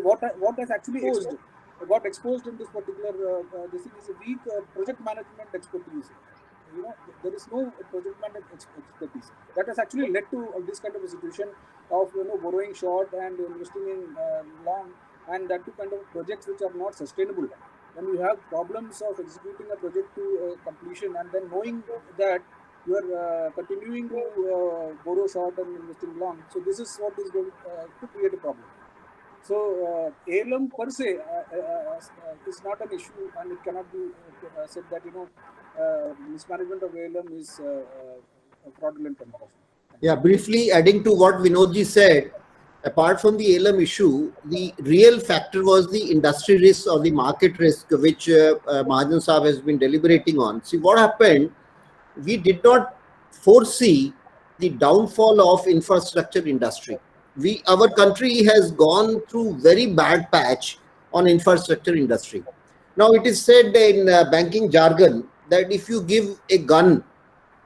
what has actually got exposed in this particular this is a weak project management expertise. There is no project management expertise that has actually led to this kind of a situation of borrowing short and investing in long, and that to kind of projects which are not sustainable. When you have problems of executing a project to completion, and then knowing that you are continuing to borrow short and investing long, so this is what is going to create a problem. So ALM per se is not an issue, and it cannot be said that mismanagement of ALM is a fraudulent transaction. Yeah, briefly adding to what Vinodji said, apart from the ALM issue, the real factor was the industry risk or the market risk, which Mahajan Saab has been deliberating on. See, what happened, we did not foresee the downfall of infrastructure industry. Our country has gone through very bad patch on infrastructure industry. Now, it is said in banking jargon that if you give a gun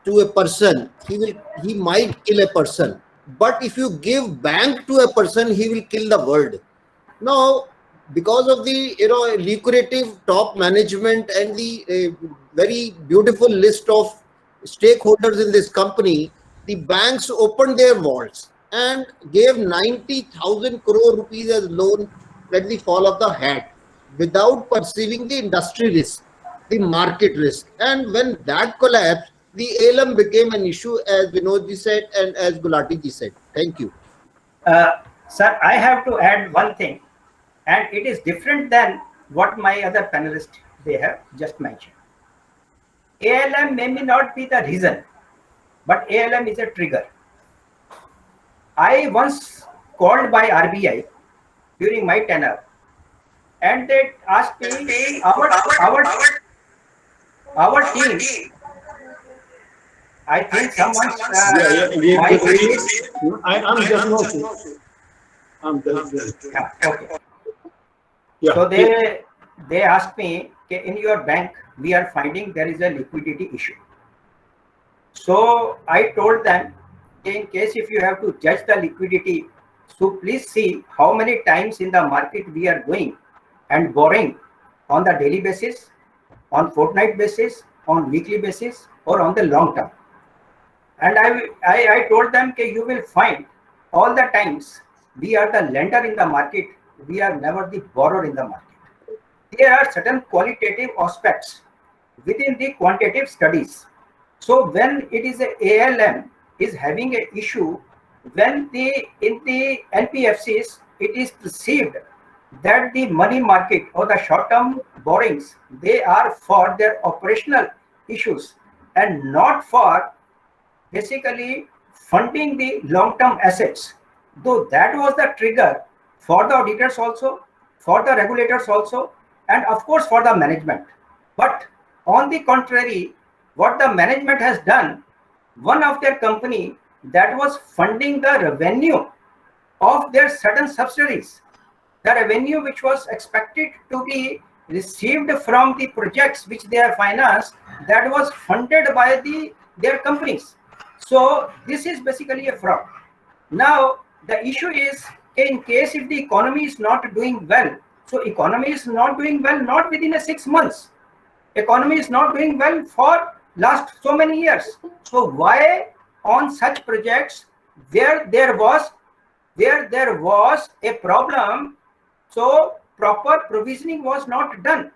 to a person, he might kill a person. But if you give bank to a person, he will kill the world. Now, because of the lucrative top management and the very beautiful list of stakeholders in this company, the banks opened their vaults and gave 90,000 crore rupees as loan at the fall of the hat, without perceiving the industry risk, the market risk. And when that collapsed, the ALM became an issue, as Vinodji said and as Gulati ji said. Thank you. Sir, I have to add one thing, and it is different than what my other panelists they have just mentioned. ALM may not be the reason, but ALM is a trigger. I once called by RBI during my tenure, and they asked me, our team, I think someone. I'm just noting. I'm just. Yeah, okay. Yeah. So they asked me, okay, in your bank, we are finding there is a liquidity issue. So I told them, in case if you have to judge the liquidity, so please see how many times in the market we are going and borrowing on the daily basis, on fortnight basis, on weekly basis, or on the long term. And I told them, okay, you will find all the times we are the lender in the market, we are never the borrower in the market. There are certain qualitative aspects within the quantitative studies. So when it is a ALM is having an issue, when in the NBFCs it is perceived that the money market or the short-term borrowings, they are for their operational issues and not for basically funding the long-term assets. Though that was the trigger for the auditors also, for the regulators also, and of course for the management. But on the contrary, what the management has done, one of their company that was funding the revenue of their certain subsidiaries, the revenue which was expected to be received from the projects which they have financed, that was funded by their companies. So this is basically a fraud. Now the issue is, in case if the economy is not doing well, so economy is not doing well not within a 6 months. Economy is not doing well for last so many years. So why on such projects where there was a problem, so proper provisioning was not done.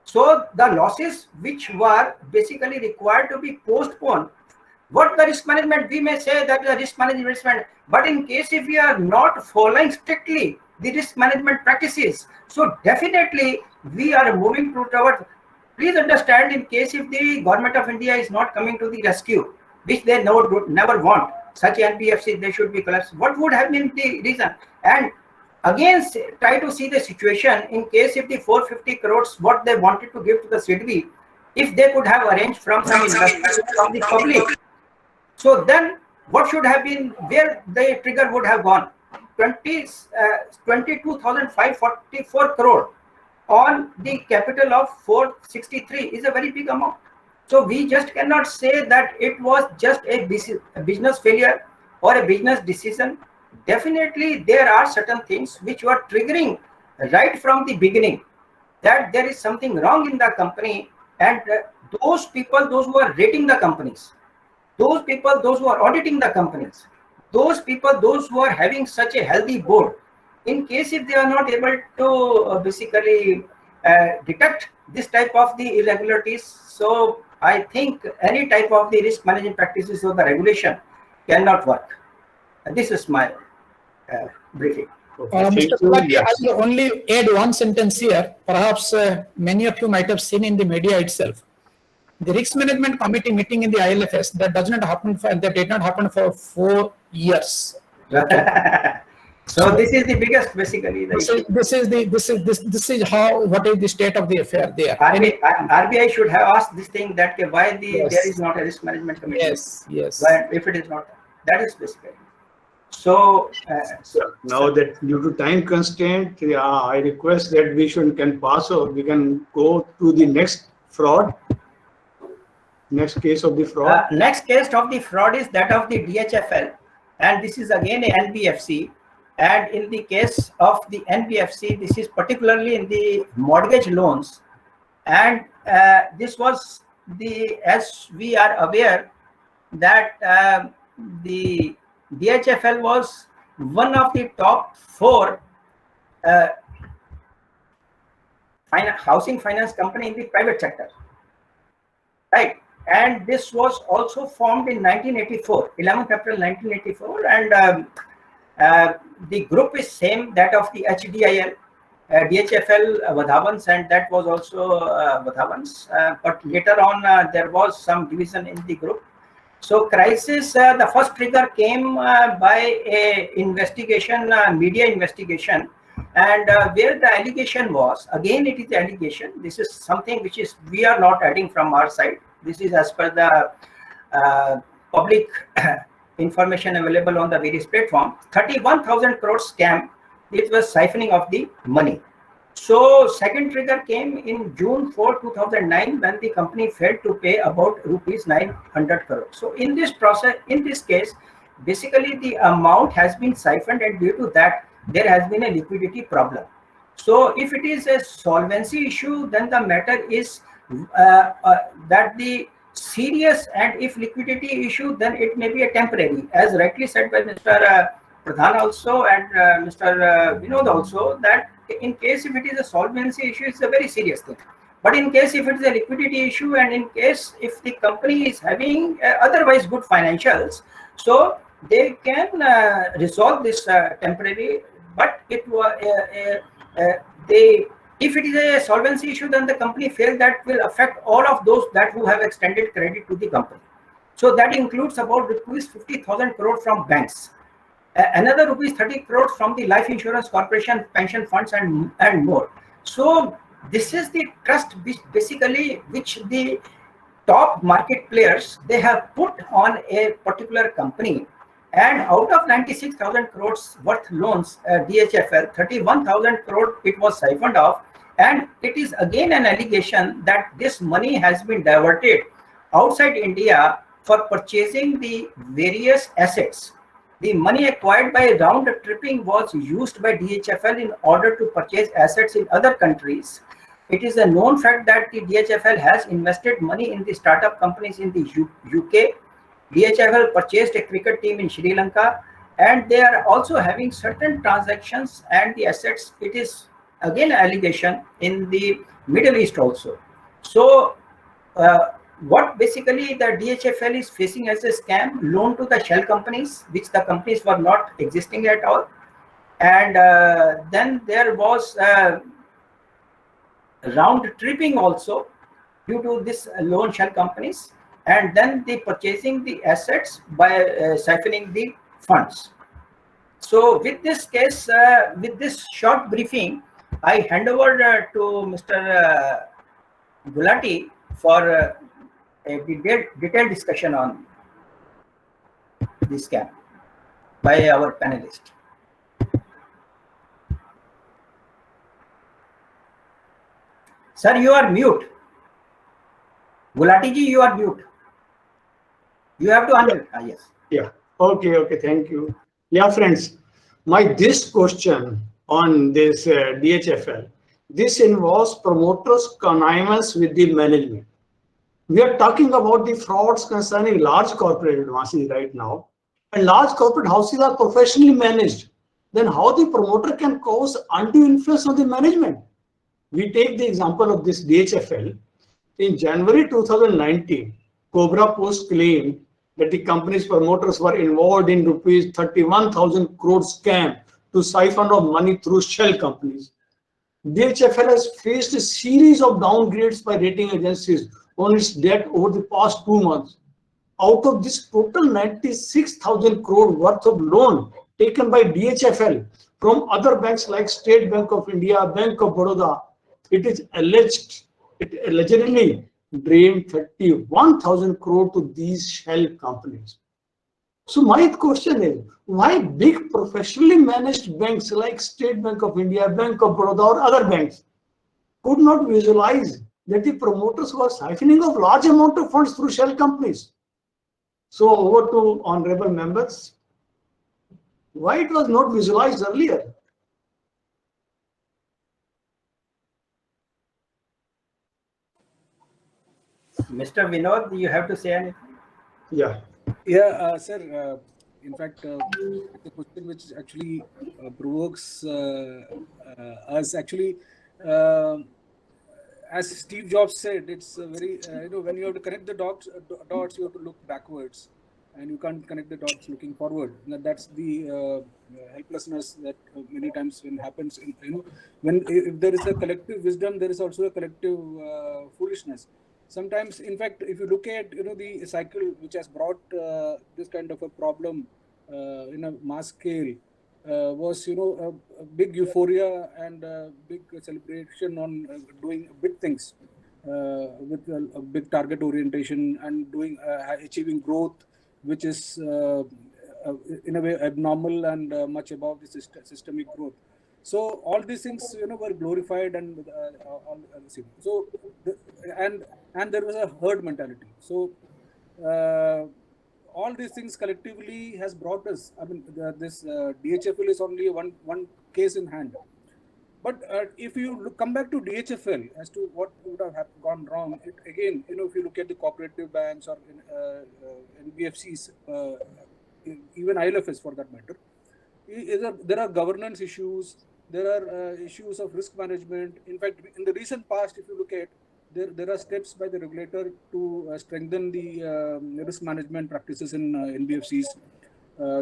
So the losses which were basically required to be postponed. What the risk management, we may say that the risk management, but in case if we are not following strictly the risk management practices, so definitely we are moving toward. Please understand, in case if the government of India is not coming to the rescue, which they never want, such NBFCs, they should be collapsed. What would have been the reason? And again, try to see the situation in case if the 450 crores, what they wanted to give to the SIDBI, if they could have arranged from some investors from the public. So then what should have been, where the trigger would have gone? 22,544 crore on the capital of 463 is a very big amount. So we just cannot say that it was just a business failure or a business decision. Definitely there are certain things which were triggering right from the beginning that there is something wrong in the company, and those people, those who are rating the companies, those people, those who are auditing the companies, those people, those who are having such a healthy board, in case if they are not able to basically detect this type of the irregularities, so I think any type of the risk management practices or the regulation cannot work. And this is my briefing. Mr. Kulkarni, I will only add one sentence here. Perhaps many of you might have seen in the media itself. the risk management committee meeting in the ILFS that does not happen for, that did not happen for 4 years. So this is the biggest, basically, the issue. This is how, what is the state of the affair there. RBI should have asked this thing, that why Yes. there is not a risk management committee. Yes. Why, if it is not, that is basically. So, So now that due to time constraint, I request that we can pass or we can go to the next fraud. Next case of the fraud. next case of the fraud is that of the DHFL, and this is again a NBFC. And in the case of the NBFC, this is particularly in the mortgage loans. And this was as we are aware, that the DHFL was one of the top 4 housing finance company in the private sector, right? And this was also formed in 1984, 11th April 1984, and the group is same, that of the HDIL, DHFL Vadhavans, and that was also Vadhavans, but later on there was some division in the group. So crisis, the first trigger came by a investigation, media investigation, and where the allegation was, again it is allegation, this is something which is, we are not adding from our side, this is as per the public information available on the various platforms. 31,000 crore scam, it was siphoning of the money. So second trigger came in June 4, 2009, when the company failed to pay about rupees 900 crore. So in this process, in this case, basically the amount has been siphoned, and due to that, there has been a liquidity problem. So if it is a solvency issue, then the matter is that the serious, and if liquidity issue, then it may be a temporary, as rightly said by Mr. Pradhan also, and Mr. Vinod also, that in case if it is a solvency issue, it's a very serious thing. But in case if it is a liquidity issue, and in case if the company is having otherwise good financials, so they can resolve this temporarily. But it was if it is a solvency issue, then the company failed, that will affect all of those that who have extended credit to the company. So that includes about rupees 50,000 crore from banks, another rupees 30 crore from the life insurance corporation, pension funds, and more. So this is the trust which basically which the top market players, they have put on a particular company. And out of 96,000 crores worth loans, DHFL, 31,000 crore it was siphoned off. And it is again an allegation that this money has been diverted outside India for purchasing the various assets. The money acquired by round tripping was used by DHFL in order to purchase assets in other countries. It is a known fact that the DHFL has invested money in the startup companies in the UK. DHFL purchased a cricket team in Sri Lanka, and they are also having certain transactions and the assets. It is again an allegation in the Middle East also. So what basically the DHFL is facing as a scam, loan to the shell companies, which the companies were not existing at all. And then there was round tripping also due to this loan shell companies, and then the purchasing the assets by siphoning the funds. So with this case, with this short briefing, I hand over to Mr. Gulati for a detailed discussion on this scam by our panelist. Sir, you are mute. Gulati ji, you are mute. You have to unmute. Yes. Yeah. Okay. Thank you. Yeah, friends. This question on this DHFL, this involves promoters' connivance with the management. We are talking about the frauds concerning large corporate advances right now, and large corporate houses are professionally managed. Then how the promoter can cause undue influence on the management? We take the example of this DHFL. In January 2019, Cobra Post claimed that the company's promoters were involved in rupees 31,000 crore scam to siphon off money through shell companies. DHFL has faced a series of downgrades by rating agencies on its debt over the past 2 months. Out of this total 96,000 crore worth of loan taken by DHFL from other banks like State Bank of India, Bank of Baroda, it allegedly drained 31,000 crore to these shell companies. So my question is, why big professionally managed banks like State Bank of India, Bank of Baroda or other banks could not visualize that the promoters were siphoning off large amount of funds through shell companies? So over to honorable members. Why it was not visualized earlier? Mr. Vinod, you have to say anything? Yeah. Yeah, sir. In fact, the question which actually provokes us actually, as Steve Jobs said, it's very when you have to connect the dots, you have to look backwards, and you can't connect the dots looking forward. That's the helplessness that many times when happens. When if there is a collective wisdom, there is also a collective foolishness. Sometimes, in fact, if you look at the cycle which has brought this kind of a problem in a mass scale was a big euphoria and a big celebration on doing big things with a big target orientation and doing achieving growth, which is in a way abnormal and much above the systemic growth. So all these things were glorified and all the same. So and there was a herd mentality. So all these things collectively has brought us. I mean, this DHFL is only one case in hand. But if you come back to DHFL as to what would have gone wrong, again, if you look at the cooperative banks or NBFCs, even ILFS for that matter, there are governance issues. There are issues of risk management. In fact, in the recent past, if you look at, there are steps by the regulator to strengthen the risk management practices in NBFCs.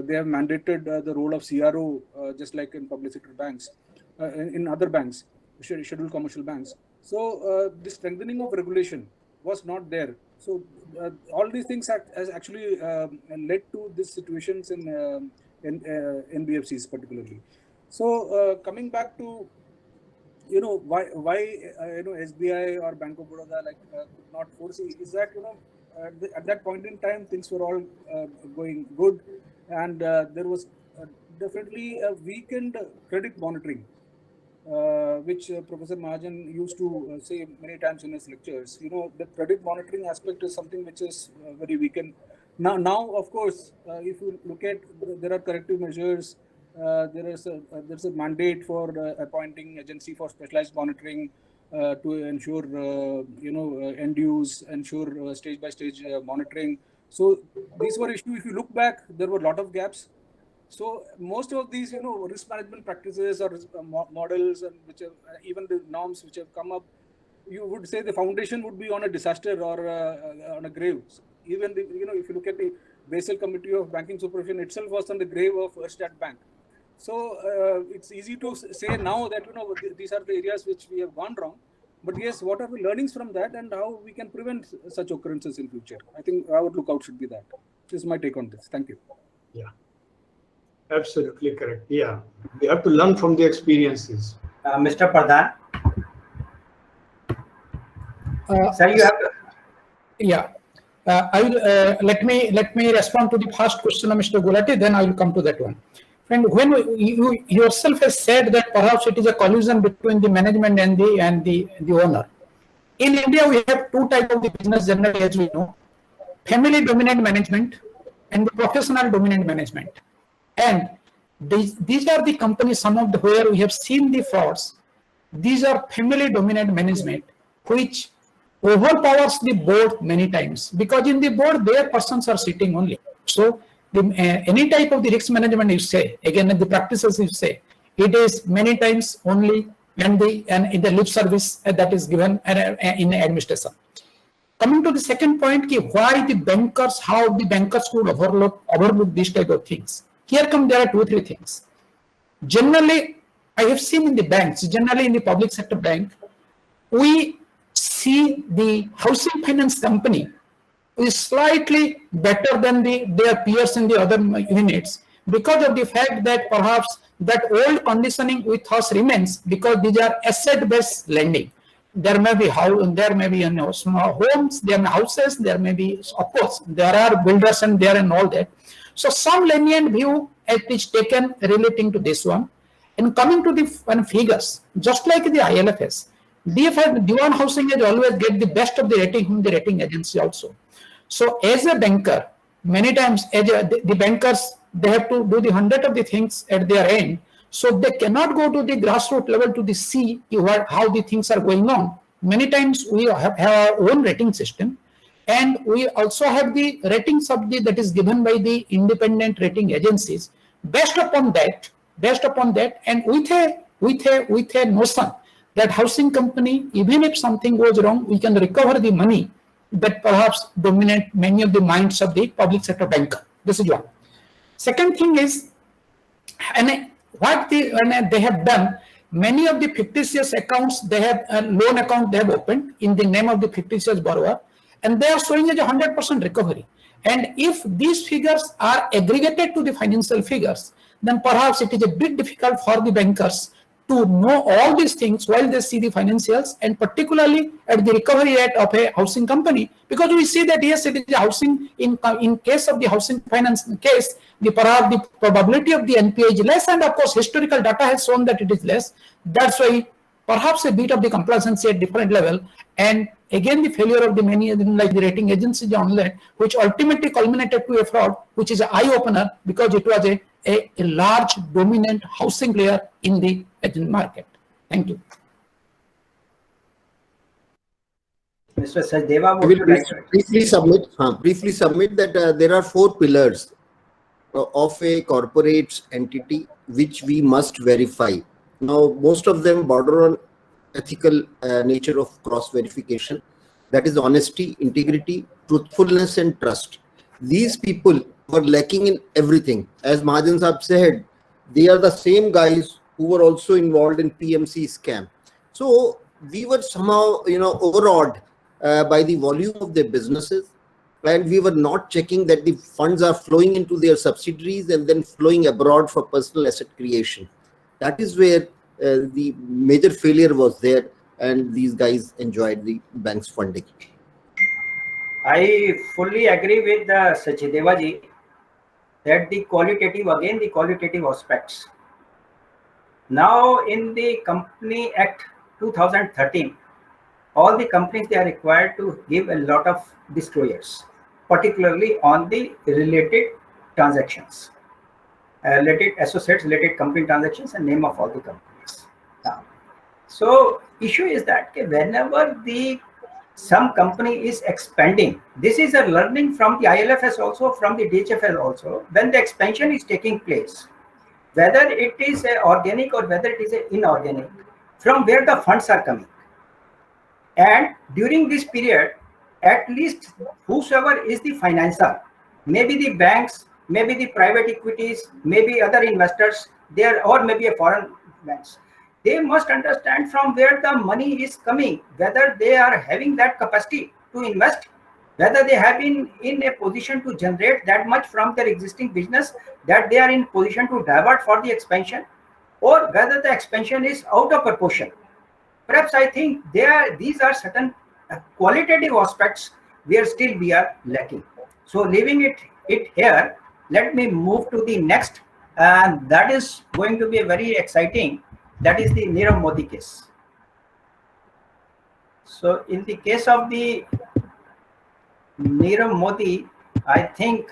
They have mandated the role of CRO, just like in public sector banks, in other banks, scheduled commercial banks. So the strengthening of regulation was not there. So all these things has actually led to these situations in NBFCs particularly. So coming back to why SBI or Bank of Baroda could not foresee is that at that point in time things were all going good, and there was definitely a weakened credit monitoring, which Professor Mahajan used to say many times in his lectures. The credit monitoring aspect is something which is very weakened. Now, of course, if you look at, there are corrective measures. There's a mandate for appointing agency for specialized monitoring to ensure end use, ensure stage by stage monitoring. So these were issues. If you look back, there were a lot of gaps. So most of these risk management practices or models, and which have, even the norms which have come up, you would say the foundation would be on a disaster or on a grave. Even if you look at the Basel Committee of Banking Supervision itself was on the grave of Erstwhile Bank. So it's easy to say now that these are the areas which we have gone wrong. But yes, what are the learnings from that and how we can prevent such occurrences in future? I think our lookout should be that. This is my take on this. Thank you. Yeah, absolutely correct. Yeah, we have to learn from the experiences. Mr. Pradhan. Sir, you have to. Yeah. I will let me respond to the first question of Mr. Gulati, then I will come to that one. And when you yourself have said that perhaps it is a collusion between the management and the owner. In India, we have two types of the business generally, as we know: family dominant management and the professional dominant management. And these are the companies, some of the where we have seen the frauds. These are family dominant management, which overpowers the board many times, because in the board their persons are sitting only. So any type of the risk management you say, again the practices you say, it is many times only and in the lip service that is given in administration. Coming to the second point, why the bankers, how the bankers could overlook these type of things. Here there are 2-3 things. Generally, I have seen in the banks, generally in the public sector bank, we see the housing finance company is slightly better than their peers in the other units, because of the fact that perhaps that old conditioning with us remains, because these are asset-based lending. There may be small homes, there may be houses, there may be, of course, there are builders and there and all that. So some lenient view is taken relating to this one. And coming to the figures, just like the ILFS, Dewan Housing has always get the best of the rating from the rating agency also. So as a banker, many times the bankers, they have to do the 100 of the things at their end. So they cannot go to the grassroots level to see how the things are going on. Many times we have our own rating system, and we also have the ratings of that is given by the independent rating agencies. Based upon that, and with a notion that housing company, even if something goes wrong, we can recover the money that perhaps dominate many of the minds of the public sector banker. This is one. Second thing is, and what they have done, many of the fictitious accounts, they have a loan account they have opened in the name of the fictitious borrower, and they are showing as a 100% recovery. And if these figures are aggregated to the financial figures, then perhaps it is a bit difficult for the bankers to know all these things while they see the financials, and particularly at the recovery rate of a housing company, because we see that yes, it is a housing, in case of the housing finance case, perhaps the probability of the NPA is less, and of course historical data has shown that it is less. That's why perhaps a bit of the complacency at different level, and again the failure of the many like the rating agencies online, which ultimately culminated to a fraud, which is an eye-opener, because it was a large dominant housing player in the market. Thank you. Mr. Sachdeva, I would will you like to briefly submit that there are 4 pillars of a corporate entity which we must verify. Now, most of them border on ethical nature of cross verification. That is honesty, integrity, truthfulness, and trust. These people were lacking in everything. As Mahajan Saab said, they are the same guys who were also involved in PMC scam. So we were somehow, overawed by the volume of their businesses, and we were not checking that the funds are flowing into their subsidiaries and then flowing abroad for personal asset creation. That is where the major failure was there, and these guys enjoyed the bank's funding. I fully agree with Sachdeva ji that the qualitative aspects. Now in the Company Act 2013, all the companies, they are required to give a lot of disclosures, particularly on the related transactions, related associates, related company transactions, and name of all the companies. So issue is that whenever some company is expanding, this is a learning from the ILFS also, from the DHFL also, when the expansion is taking place, whether it is organic or whether it is inorganic, from where the funds are coming. And during this period, at least whosoever is the financer, maybe the banks, maybe the private equities, maybe other investors there, or maybe a foreign banks, they must understand from where the money is coming, whether they are having that capacity to invest, whether they have been in a position to generate that much from their existing business that they are in position to divert for the expansion, or whether the expansion is out of proportion. Perhaps I think these are certain qualitative aspects where still we are lacking. So leaving it here, let me move to the next, and that is going to be very exciting. That is the Nirav Modi case. So in the case of the Nirav Modi, I think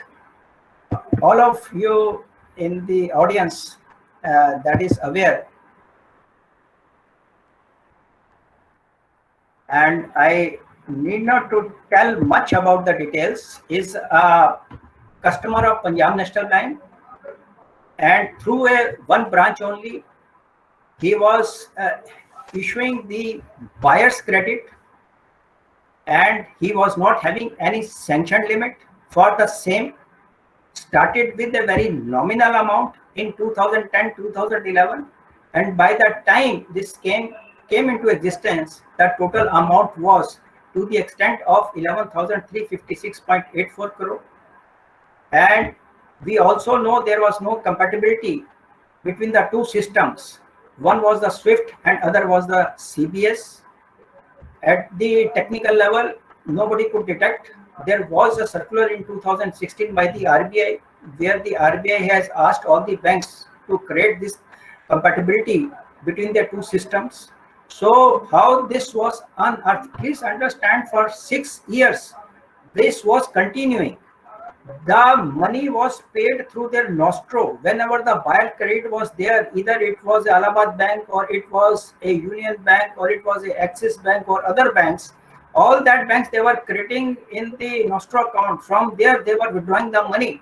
all of you in the audience that is aware, and I need not to tell much about the details, is a customer of Punjab National Bank, and through one branch only, he was issuing the buyer's credit, and he was not having any sanction limit for the same. Started with a very nominal amount in 2010, 2011, and by the time this came came into existence, the total amount was to the extent of 11,356.84 crore. And we also know there was no compatibility between the two systems. One was the SWIFT and other was the CBS. At the technical level, nobody could detect. There was a circular in 2016 by the RBI, where the RBI has asked all the banks to create this compatibility between the two systems. So how this was unearthed, please understand, for 6 years, this was continuing. The money was paid through their nostro. Whenever the buyer credit was there, either it was Allahabad Bank or it was a Union Bank or it was a Axis Bank or other banks, all that banks, they were crediting in the nostro account. From there, they were withdrawing the money.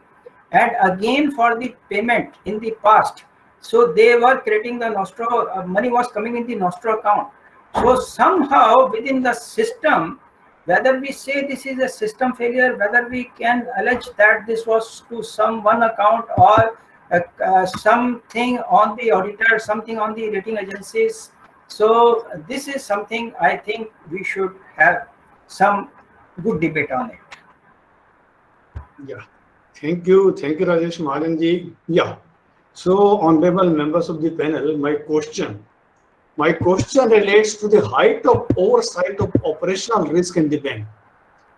And again, for the payment in the past, so they were creating the nostro, money was coming in the nostro account. So somehow within the system, whether we say this is a system failure, whether we can allege that this was to some one account or something on the auditor, something on the rating agencies. So this is something I think we should have some good debate on it. Yeah. Thank you, Rajesh Mahajan ji. Yeah. So, honorable members of the panel, my question relates to the height of oversight of operational risk in the bank.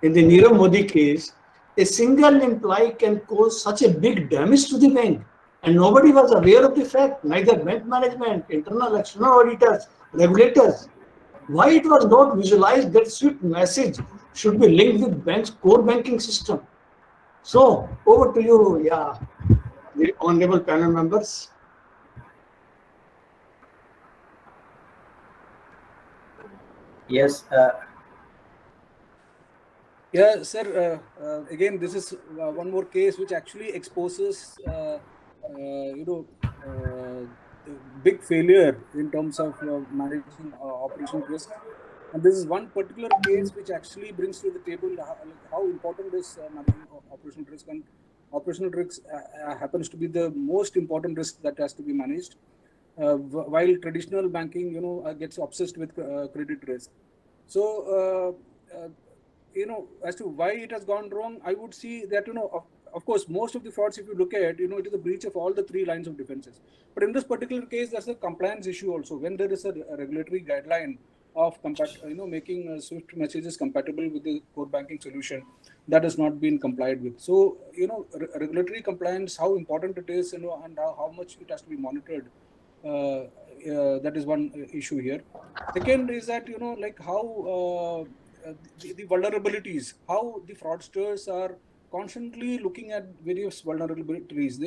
In the Nirav Modi case, a single employee can cause such a big damage to the bank, and nobody was aware of the fact, neither bank management, internal, external auditors, regulators. Why it was not visualized that SWIFT message should be linked with bank's core banking system? So, over to you, yeah, the honorable panel members. Yes. Yeah, sir. Again, this is one more case which actually exposes, big failure in terms of managing operational risk. And this is one particular case which actually brings to the table how important is managing operational risk. And operational risk happens to be the most important risk that has to be managed. While traditional banking, gets obsessed with credit risk. So, as to why it has gone wrong, I would see that, of course, most of the frauds, if you look at, it is a breach of all the three lines of defenses. But in this particular case, there's a compliance issue also. When there is a regulatory guideline of making SWIFT messages compatible with the core banking solution, that has not been complied with. So, regulatory compliance, how important it is, and how much it has to be monitored. That is one issue here. Second is that, how the vulnerabilities, how the fraudsters are constantly looking at various vulnerabilities.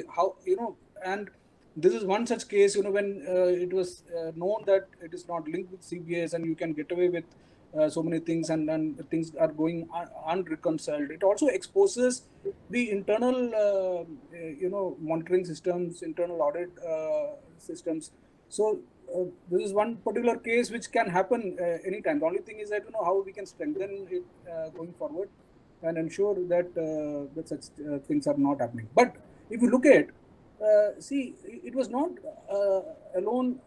And this is one such case, when it was known that it is not linked with CBS and you can get away with so many things, and things are going unreconciled. It also exposes the internal, monitoring systems, internal audit systems. So this is one particular case which can happen anytime. The only thing is that, how we can strengthen it going forward and ensure that that such things are not happening. But if you look at, see, it was not alone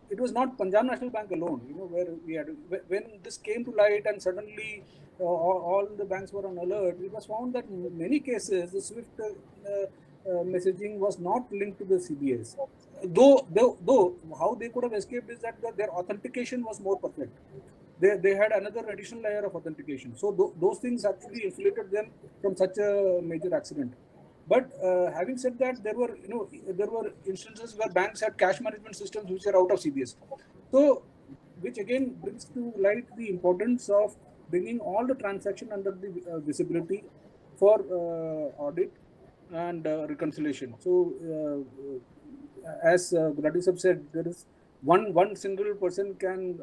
it was not Punjab National Bank alone, where we had, when this came to light and suddenly all the banks were on alert, it was found that in many cases the SWIFT messaging was not linked to the CBS. Though how they could have escaped is that their authentication was more perfect. They had another additional layer of authentication. So those things actually insulated them from such a major accident. But having said that, there were instances where banks had cash management systems which are out of CBS. So, which again brings to light the importance of bringing all the transaction under the visibility for audit and reconciliation. So, as Gulati Sahab said, there is one single person can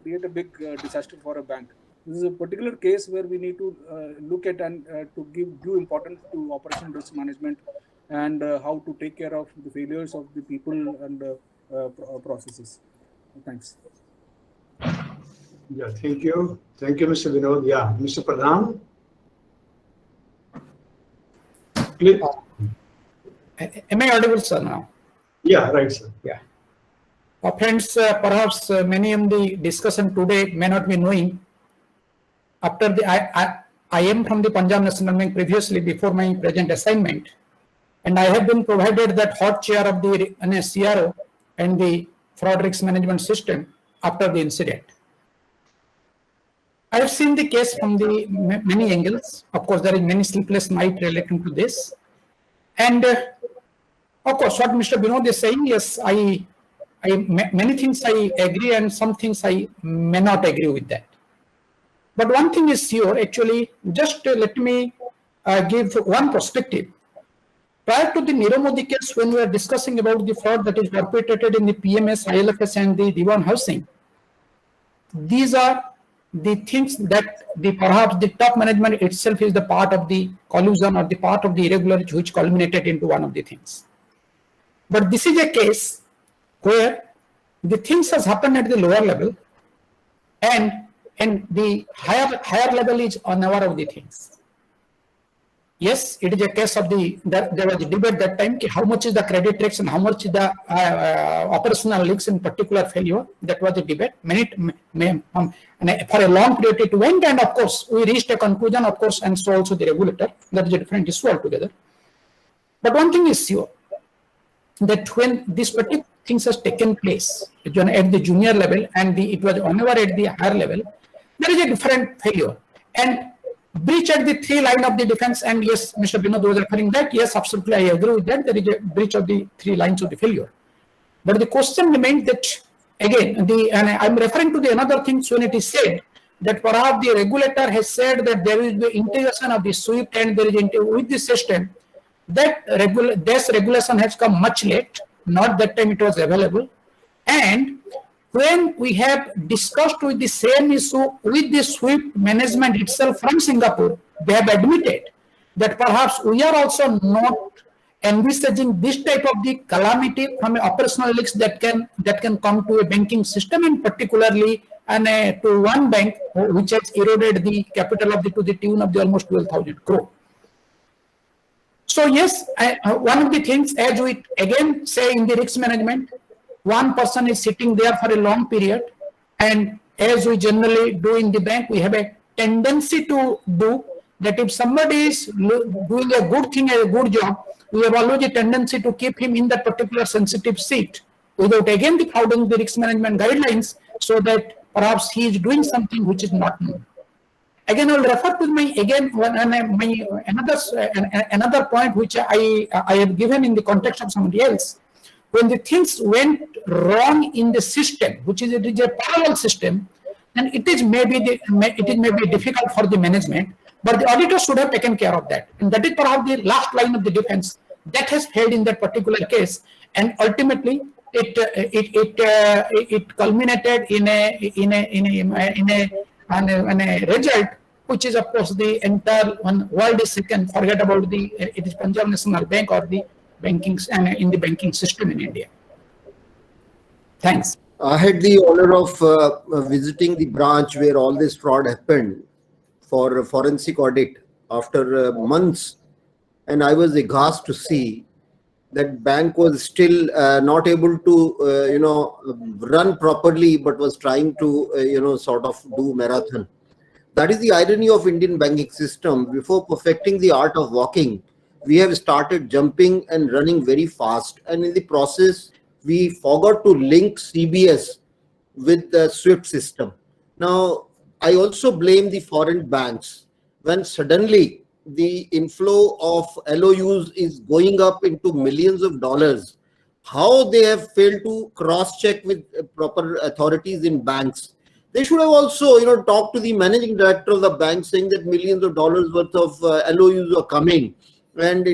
create a big disaster for a bank. This is a particular case where we need to look at and to give due importance to operational risk management and how to take care of the failures of the people and processes. Thanks. Yeah, thank you. Thank you, Mr. Vinod. Yeah, Mr. Pradhan. Please. Am I audible, sir, now? Yeah, right, sir. Yeah. Friends, perhaps many in the discussion today may not be knowing. After the I am from the Punjab National Bank previously before my present assignment, and I have been provided that hot chair of the CRO and the fraud risk management system after the incident. I have seen the case from the many angles. Of course, there is many sleepless night relating to this, and of course, what Mr. Binod is saying, yes, many things I agree, and some things I may not agree with that. But one thing is sure, actually, just let me give one perspective. Prior to the Nirav Modi case, when we are discussing about the fraud that is perpetrated in the PMS, ILFS, and the Diwan housing, these are the things that perhaps the top management itself is the part of the collusion or the part of the irregularity which culminated into one of the things. But this is a case where the things has happened at the lower level, and the higher level is unaware of the things. Yes, it is a case of there was a debate that time, how much is the credit risk and how much is the operational leaks in particular failure. That was the debate. For a long period it went, and of course we reached a conclusion, of course, and so also the regulator. That is a different issue altogether. But one thing is sure, that when this particular things has taken place at the junior level and it was unaware at the higher level, there is a different failure. And breach at the 3 line of the defense, and yes, Mr. Binod was referring that, yes, absolutely, I agree with that, there is a breach of the 3 lines of the failure. But the question remains that, again, and I'm referring to the another thing when it is said that perhaps the regulator has said that there is the integration of the SWIFT and there is with the system, that this regulation has come much late, not that time it was available. And when we have discussed with the same issue with the SWIFT management itself from Singapore, they have admitted that perhaps we are also not envisaging this type of the calamity from operational leaks that can come to a banking system, and particularly to one bank which has eroded the capital of to the tune of the almost 12,000 crore. So yes, one of the things, as we again say in the risk management, one person is sitting there for a long period, and as we generally do in the bank, we have a tendency to do that. If somebody is doing a good thing, a good job, we have always a tendency to keep him in that particular sensitive seat without again following the risk management guidelines, so that perhaps he is doing something which is not known. Again, I will refer to another point which I have given in the context of somebody else. When the things went wrong in the system, which is a parallel system, then it is maybe difficult for the management, but the auditor should have taken care of that. And that is perhaps the last line of the defense that has failed in that particular case, and ultimately it culminated in a result which is, of course, the entire world is sick, and forget about it is Punjab National Bank or the banking and in the banking system in India. Thanks. I had the honor of visiting the branch where all this fraud happened for a forensic audit after months, and I was aghast to see that bank was still not able to run properly, but was trying to sort of do marathon. That is the irony of Indian banking system. Before perfecting the art of walking, we have started jumping and running very fast, and in the process we forgot to link CBS with the SWIFT system. Now, I also blame the foreign banks when suddenly the inflow of LOUs is going up into millions of dollars. How they have failed to cross-check with proper authorities in banks. They should have also, talked to the managing director of the bank, saying that millions of dollars worth of LOUs are coming. And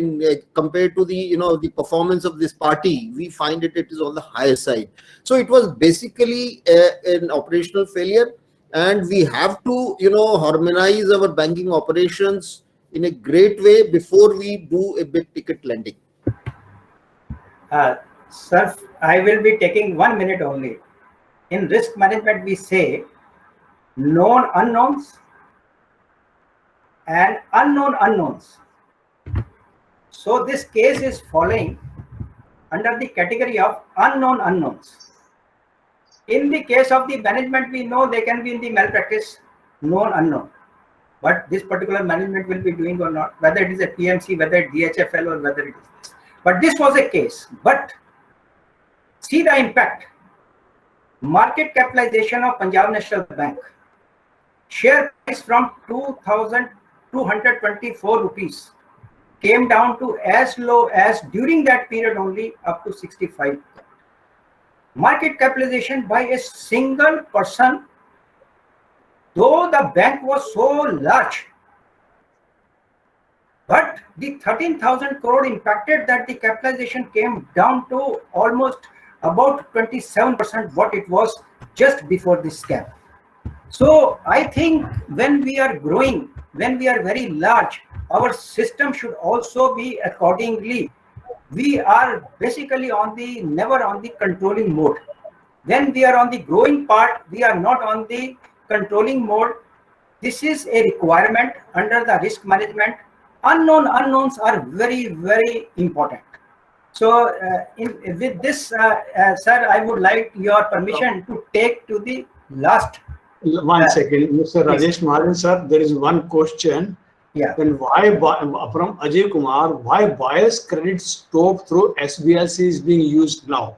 compared to the the performance of this party, we find it is on the higher side. So it was basically an operational failure, and we have to harmonize our banking operations in a great way before we do a big ticket lending. Sir, I will be taking 1 minute only. In risk management, we say known unknowns and unknown unknowns. So this case is falling under the category of unknown unknowns. In the case of the management, we know they can be in the malpractice, known, unknown. But this particular management will be doing or not, whether it is a PMC, whether it's DHFL, or whether it is this. But this was a case. But see the impact. Market capitalization of Punjab National Bank. Share price from 2,224 rupees came down to as low as, during that period only, up to 65. Market capitalization by a single person, though the bank was so large, but the 13,000 crore impacted that the capitalization came down to almost about 27% what it was just before this scam. So I think when we are growing, when we are very large, our system should also be accordingly. We are basically never on the controlling mode. When we are on the growing part, we are not on the controlling mode. This is a requirement under the risk management. Unknowns are very, very important. So with this, sir, I would like your permission to take to the last. One second, Mr. Rajesh Mahajan, sir, there is one question. Yeah. Then why, from Ajay Kumar, why bias credit stop through SBLC is being used now?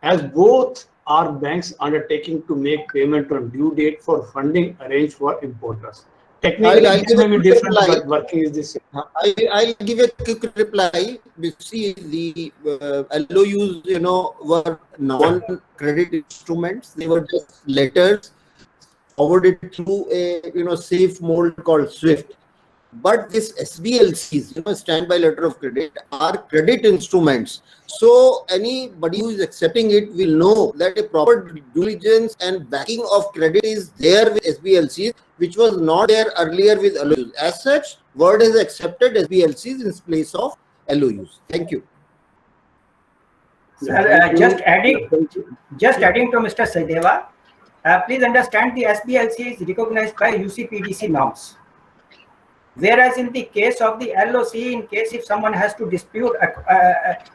As both are banks undertaking to make payment on due date for funding arranged for importers. Technically, I'll this give may a be quick different, reply. but working is the same. I'll give a quick reply. You see, the LOUs, were non-credit instruments. They were just letters forwarded through a, safe mold called SWIFT. But this SBLCs, standby letter of credit, are credit instruments. So anybody who is accepting it will know that a proper due diligence and backing of credit is there with SBLCs, which was not there earlier with LOUs. As such, Word has accepted SBLCs in place of LOUs. Thank you. Sir, just adding to Mr. Sahdeva, please understand the SBLC is recognized by UCPDC norms. Whereas in the case of the LOC, in case if someone has to dispute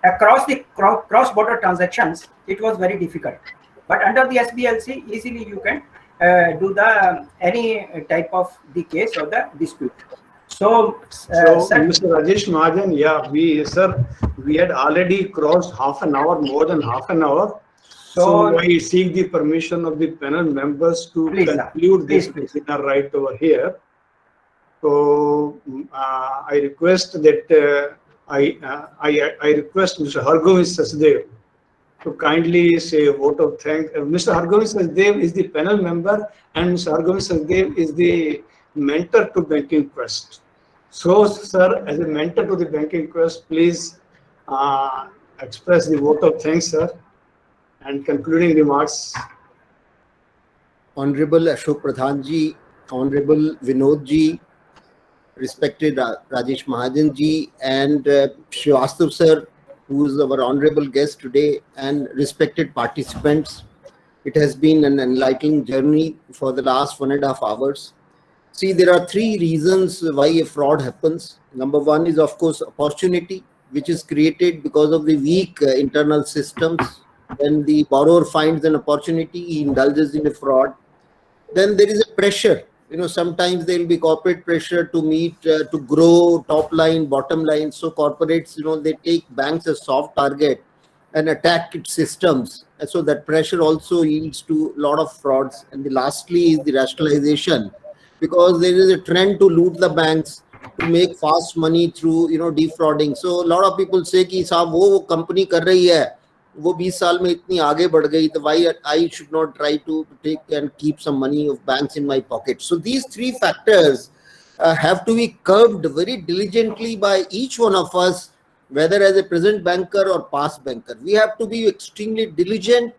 across the cross-border transactions, it was very difficult. But under the SBLC, easily you can do the any type of the case or the dispute. So, Mr. Rajesh Mahajan, yeah, we had already crossed half an hour, more than half an hour. So I seek the permission of the panel members to conclude this webinar right over here. So I request that I request Mr. Hargovind Sachdev to kindly say a vote of thanks. Mr. Hargovind Sachdev is the panel member, and Mr. Hargovind Sachdev is the mentor to Banking Quest. So, sir, as a mentor to the Banking Quest, please express the vote of thanks, sir, and concluding remarks. Honorable Ashok Pradhan ji, Honorable Vinod ji, respected Rajesh Mahajan ji, and Srivastava sir, who is our honorable guest today, and respected participants. It has been an enlightening journey for the last 1.5 hours. See, there are 3 reasons why a fraud happens. Number 1 is, of course, opportunity, which is created because of the weak internal systems. When the borrower finds an opportunity, he indulges in a fraud. Then there is a pressure. Sometimes there will be corporate pressure to meet, to grow top line, bottom line. So corporates, they take banks as soft target and attack its systems. And so that pressure also leads to a lot of frauds. And lastly is the rationalization, because there is a trend to loot the banks, to make fast money through, defrauding. So a lot of people say कि साहब वो company कर रही है, वो 20 साल में इतनी आगे बढ़ गई, तो why I should not try to take and keep some money of banks in my pocket. So these 3 factors have to be curbed very diligently by each one of us, whether as a present banker or past banker. We have to be extremely diligent,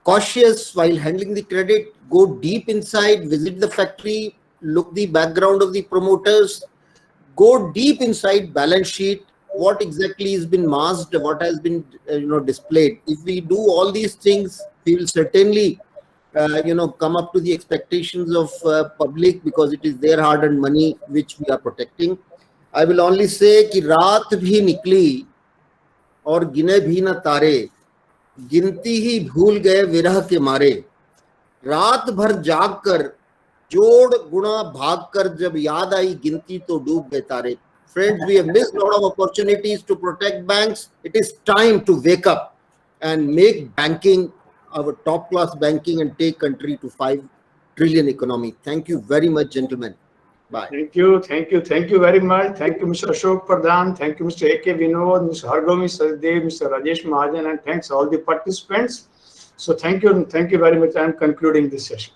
cautious while handling the credit, go deep inside, visit the factory, look the background of the promoters, go deep inside balance sheet, what exactly has been masked, what has been displayed. If we do all these things, we will certainly come up to the expectations of public, because it is their hard-earned money which we are protecting. I will only say कि रात भी निकली और गिने भी न तारे, गिनती ही भूल गए विरह के मारे, रात भर जाग कर जोड़ गुणा भाग कर, जब याद आई गिनती तो डूब गए तारे. Friends, we have missed a lot of opportunities to protect banks. It is time to wake up and make banking our top class banking and take country to 5 trillion economy. Thank you very much, gentlemen. Bye. Thank you very much. Thank you, Mr. Ashok Pradhan. Thank you, Mr. A.K. Vinod, Mr. Hargomi Sachdev, Mr. Rajesh Mahajan, and thanks all the participants. So thank you very much. I am concluding this session.